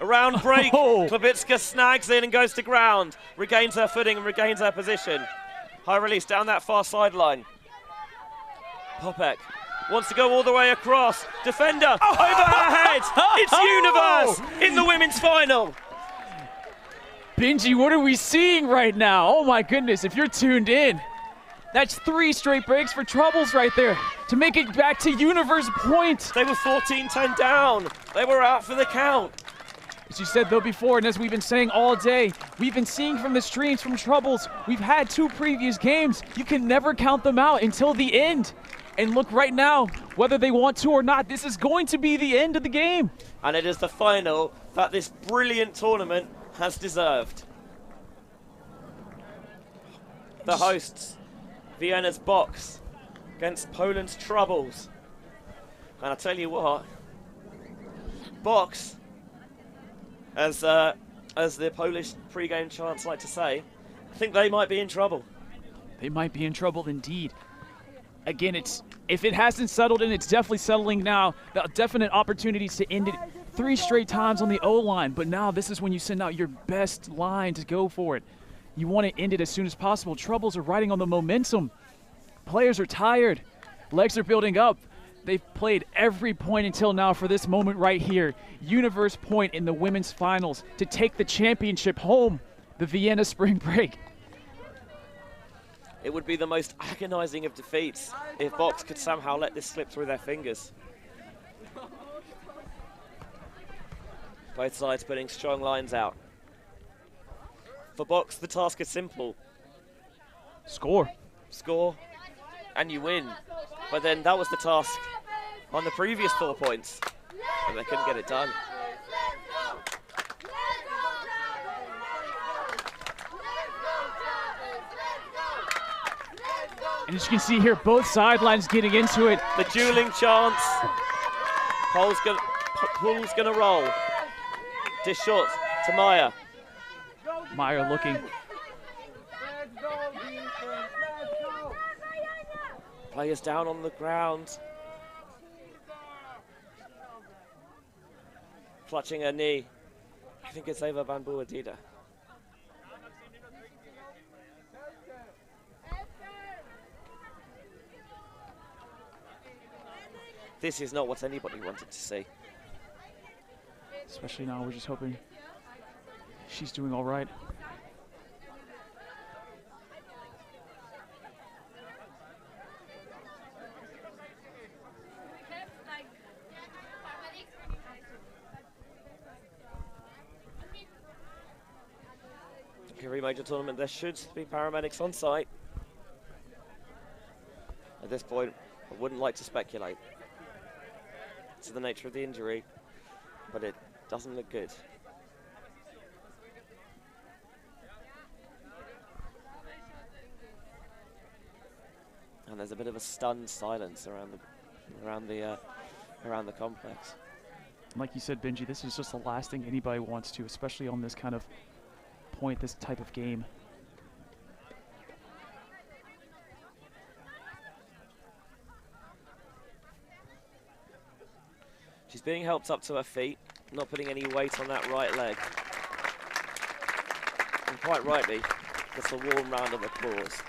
Around break, Klevitska snags in and goes to ground, regains her footing and regains her position. High release down that far sideline. Popek wants to go all the way across. Defender over her head. It's Universe in the women's final. Benji, what are we seeing right now? Oh my goodness, if you're tuned in, that's 3 straight breaks for Troubles right there to make it back to Universe Point. They were 14-10 down. They were out for the count. As you said though before, and as we've been saying all day, we've been seeing from the streams from Troubles, we've had 2 previous games. You can never count them out until the end. And look right now, whether they want to or not, this is going to be the end of the game. And it is the final that this brilliant tournament has deserved. The hosts, Vienna's Box, against Poland's Troubles. And I tell you what, Box, as the Polish pre-game chants like to say, I think they might be in trouble. They might be in trouble indeed. Again, if it hasn't settled in, it's definitely settling now. The definite opportunities to end it 3 straight times on the O-line, but now this is when you send out your best line to go for it. You want to end it as soon as possible. Troubles are riding on the momentum. Players are tired. Legs are building up. They've played every point until now for this moment right here. Universe Point in the women's finals to take the championship home, the Vienna spring break. It would be the most agonizing of defeats if Box could somehow let this slip through their fingers. Both sides putting strong lines out. For Box, the task is simple. Score, and you win. But then that was the task on the previous 4 points, and they couldn't get it done. and as you can see here, both sidelines getting into it. The dueling chants. Pole's gonna roll. Dish short to Maya. Meyer looking. Players down on the ground. Clutching her knee. I think it's Eva Bambu Adida. This is not what anybody wanted to see. Especially now, we're just hoping she's doing all right. Every major tournament, there should be paramedics on site. At this point, I wouldn't like to speculate. It's the nature of the injury, but it doesn't look good. And there's a bit of a stunned silence around the complex. Like you said, Benji, this is just the last thing anybody wants to, especially on this kind of point, this type of game. She's being helped up to her feet, not putting any weight on that right leg. And quite rightly, gets a warm round of applause.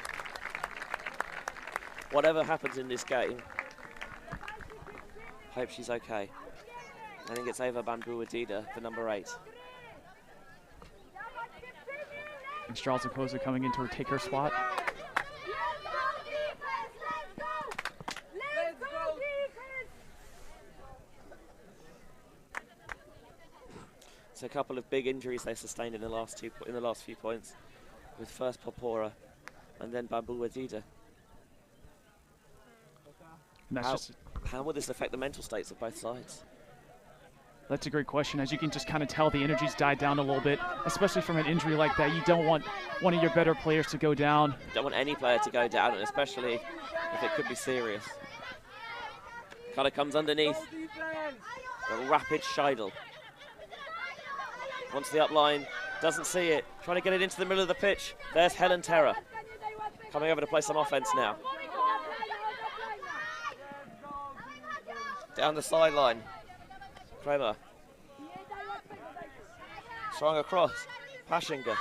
Whatever happens in this game, hope she's okay. I think it's Ava Bambuadida, the number 8. And Stralza coming in to take her spot. So a couple of big injuries they sustained in the last few points, with first Popora and then Bambuadida. How will this affect the mental states of both sides? That's a great question. As you can just kind of tell, the energy's died down a little bit, especially from an injury like that. You don't want one of your better players to go down. Don't want any player to go down, and especially if it could be serious. Kind of comes underneath. A rapid Shardlow. Wants the upline, doesn't see it. Trying to get it into the middle of the pitch. There's Helen Terra. Coming over to play some offense now. Down the sideline. Kramer. Strong across. Pashinger.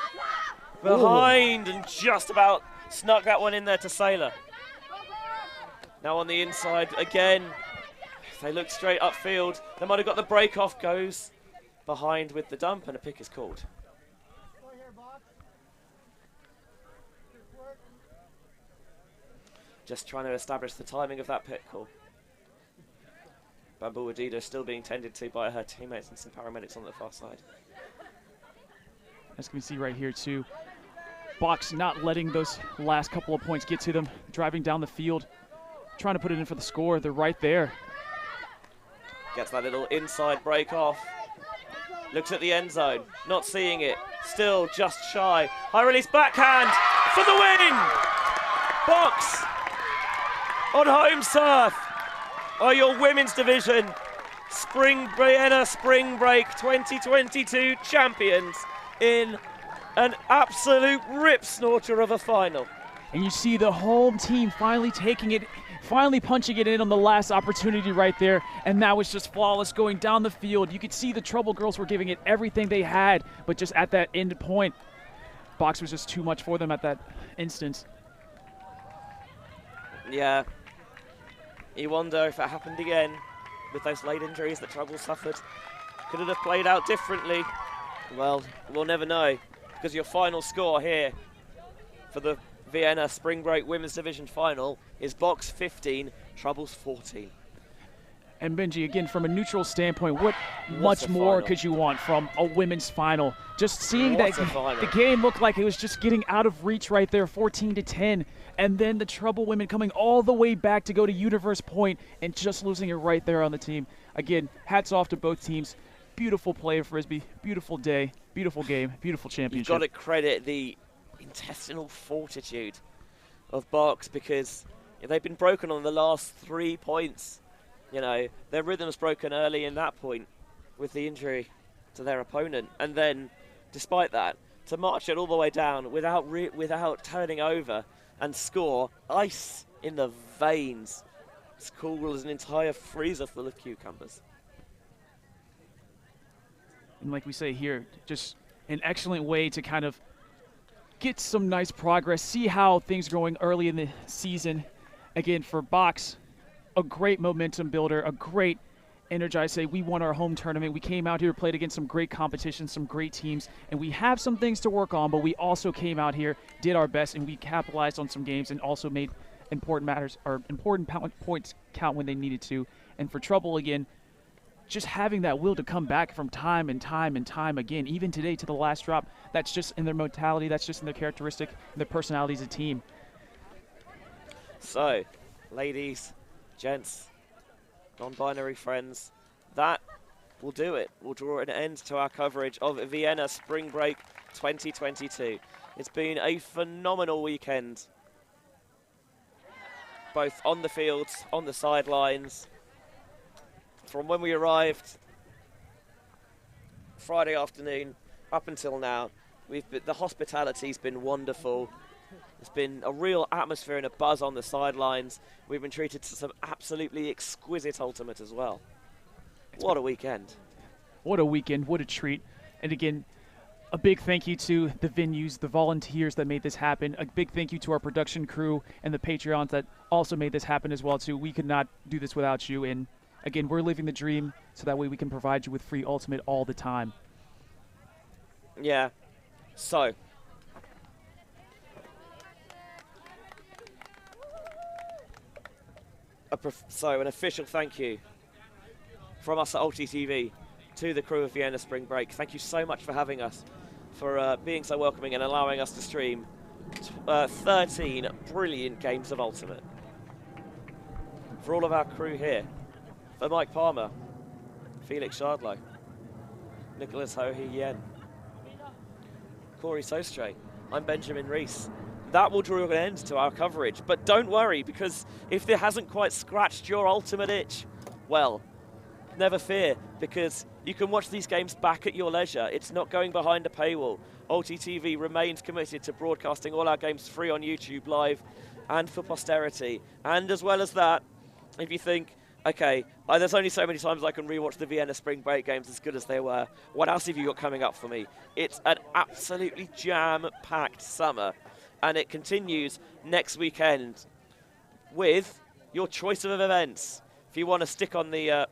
Behind and just about snuck that one in there to Sailor. Now on the inside again. If they look straight upfield, they might have got the break off. Goes behind with the dump and a pick is called. Just trying to establish the timing of that pick call. Bambuadida still being tended to by her teammates and some paramedics on the far side. As you can see right here too, Box not letting those last couple of points get to them, driving down the field, trying to put it in for the score. They're right there. Gets that little inside break off. Looks at the end zone, not seeing it. Still just shy. High release backhand for the win! Box on home turf are your women's division Vienna Spring Break 2022 champions in an absolute rip snorter of a final. And you see the home team finally taking it, finally punching it in on the last opportunity right there, and that was just flawless going down the field. You could see the Trouble girls were giving it everything they had, but just at that end point, Box was just too much for them at that instance. Yeah. You wonder if it happened again with those late injuries that Trouble suffered. Could it have played out differently? Well, we'll never know, because your final score here for the Vienna Spring Break Women's Division Final is Box 15, Troubles 14. And Benji, again, from a neutral standpoint, what much more could you want from a women's final? Just seeing that the game looked like it was just getting out of reach right there, 14-10, and then the Trouble women coming all the way back to go to Universe Point and just losing it right there on the team. Again, hats off to both teams. Beautiful play of Frisbee, beautiful day, beautiful game, beautiful championship. You've got to credit the intestinal fortitude of Box, because they've been broken on the last 3 points. You know, their rhythm's broken early in that point with the injury to their opponent. And then, despite that, to march it all the way down without turning over and score ice in the veins. It's cool as an entire freezer full of cucumbers. And like we say here, just an excellent way to kind of get some nice progress, see how things are going early in the season. Again, for Box, a great momentum builder, a great energized say, we won our home tournament. We came out here, played against some great competition, some great teams, and we have some things to work on, but we also came out here, did our best, and we capitalized on some games and also made important points count when they needed to. And for Trouble, again, just having that will to come back from time and time and time again, even today to the last drop, that's just in their mentality, that's just in their characteristic, and their personality as a team. So, ladies, gents, non-binary friends, that will do it. We'll draw an end to our coverage of Vienna Spring Break 2022. It's been a phenomenal weekend, both on the fields, on the sidelines. From when we arrived Friday afternoon up until now, the hospitality's been wonderful. There's been a real atmosphere and a buzz on the sidelines. We've been treated to some absolutely exquisite ultimate as well. What a weekend. What a weekend, what a treat. And again, a big thank you to the venues, the volunteers that made this happen. A big thank you to our production crew and the Patreons that also made this happen as well too. We could not do this without you. And again, we're living the dream so that way we can provide you with free Ultimate all the time. Yeah. So. An official thank you from us at Ulti TV to the crew of Vienna Spring Break. Thank you so much for having us, for being so welcoming and allowing us to stream 13 brilliant games of Ultimate. For all of our crew here, for Mike Palmer, Felix Shardlow, Nicholas Ho-Hee-Yen, Corey Sostre, I'm Benjamin Rees. That will draw an end to our coverage, but don't worry, because if there hasn't quite scratched your Ultimate itch, well, never fear, because you can watch these games back at your leisure. It's not going behind a paywall. Ulti TV remains committed to broadcasting all our games free on YouTube live and for posterity. And as well as that, if you think, okay, there's only so many times I can rewatch the Vienna Spring Break games as good as they were, what else have you got coming up for me? It's an absolutely jam-packed summer, and it continues next weekend with your choice of events. If you want to stick on the,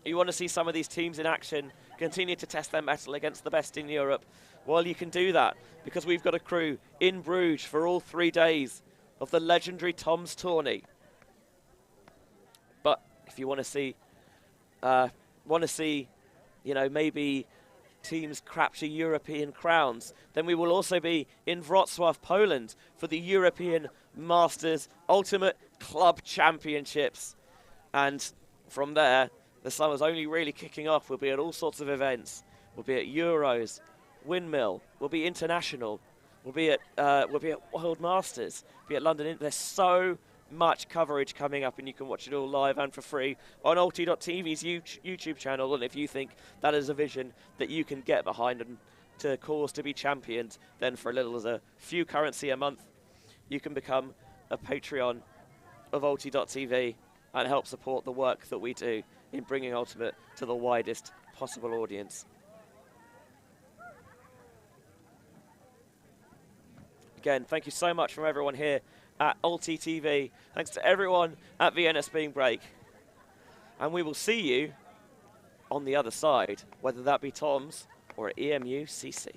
you want to see some of these teams in action, continue to test their mettle against the best in Europe, well, you can do that, because we've got a crew in Bruges for all 3 days of the legendary Tom's Tourney. But if you want to see, you know, maybe teams capture European crowns, then we will also be in Wrocław, Poland for the European Masters Ultimate Club Championships. And from there, the summer's only really kicking off. We'll be at all sorts of events. We'll be at Euros, Windmill, we'll be international, we'll be at World Masters, be at London. There's so much coverage coming up, and you can watch it all live and for free on ulti.tv's YouTube channel. And if you think that is a vision that you can get behind and to cause to be championed, then for as little as a few currency a month, you can become a Patreon of ulti.tv and help support the work that we do in bringing Ultimate to the widest possible audience. Again, thank you so much from everyone here at Ulti TV. Thanks to everyone at Vienna Spring Break. And we will see you on the other side, whether that be Tom's or at EMU CC.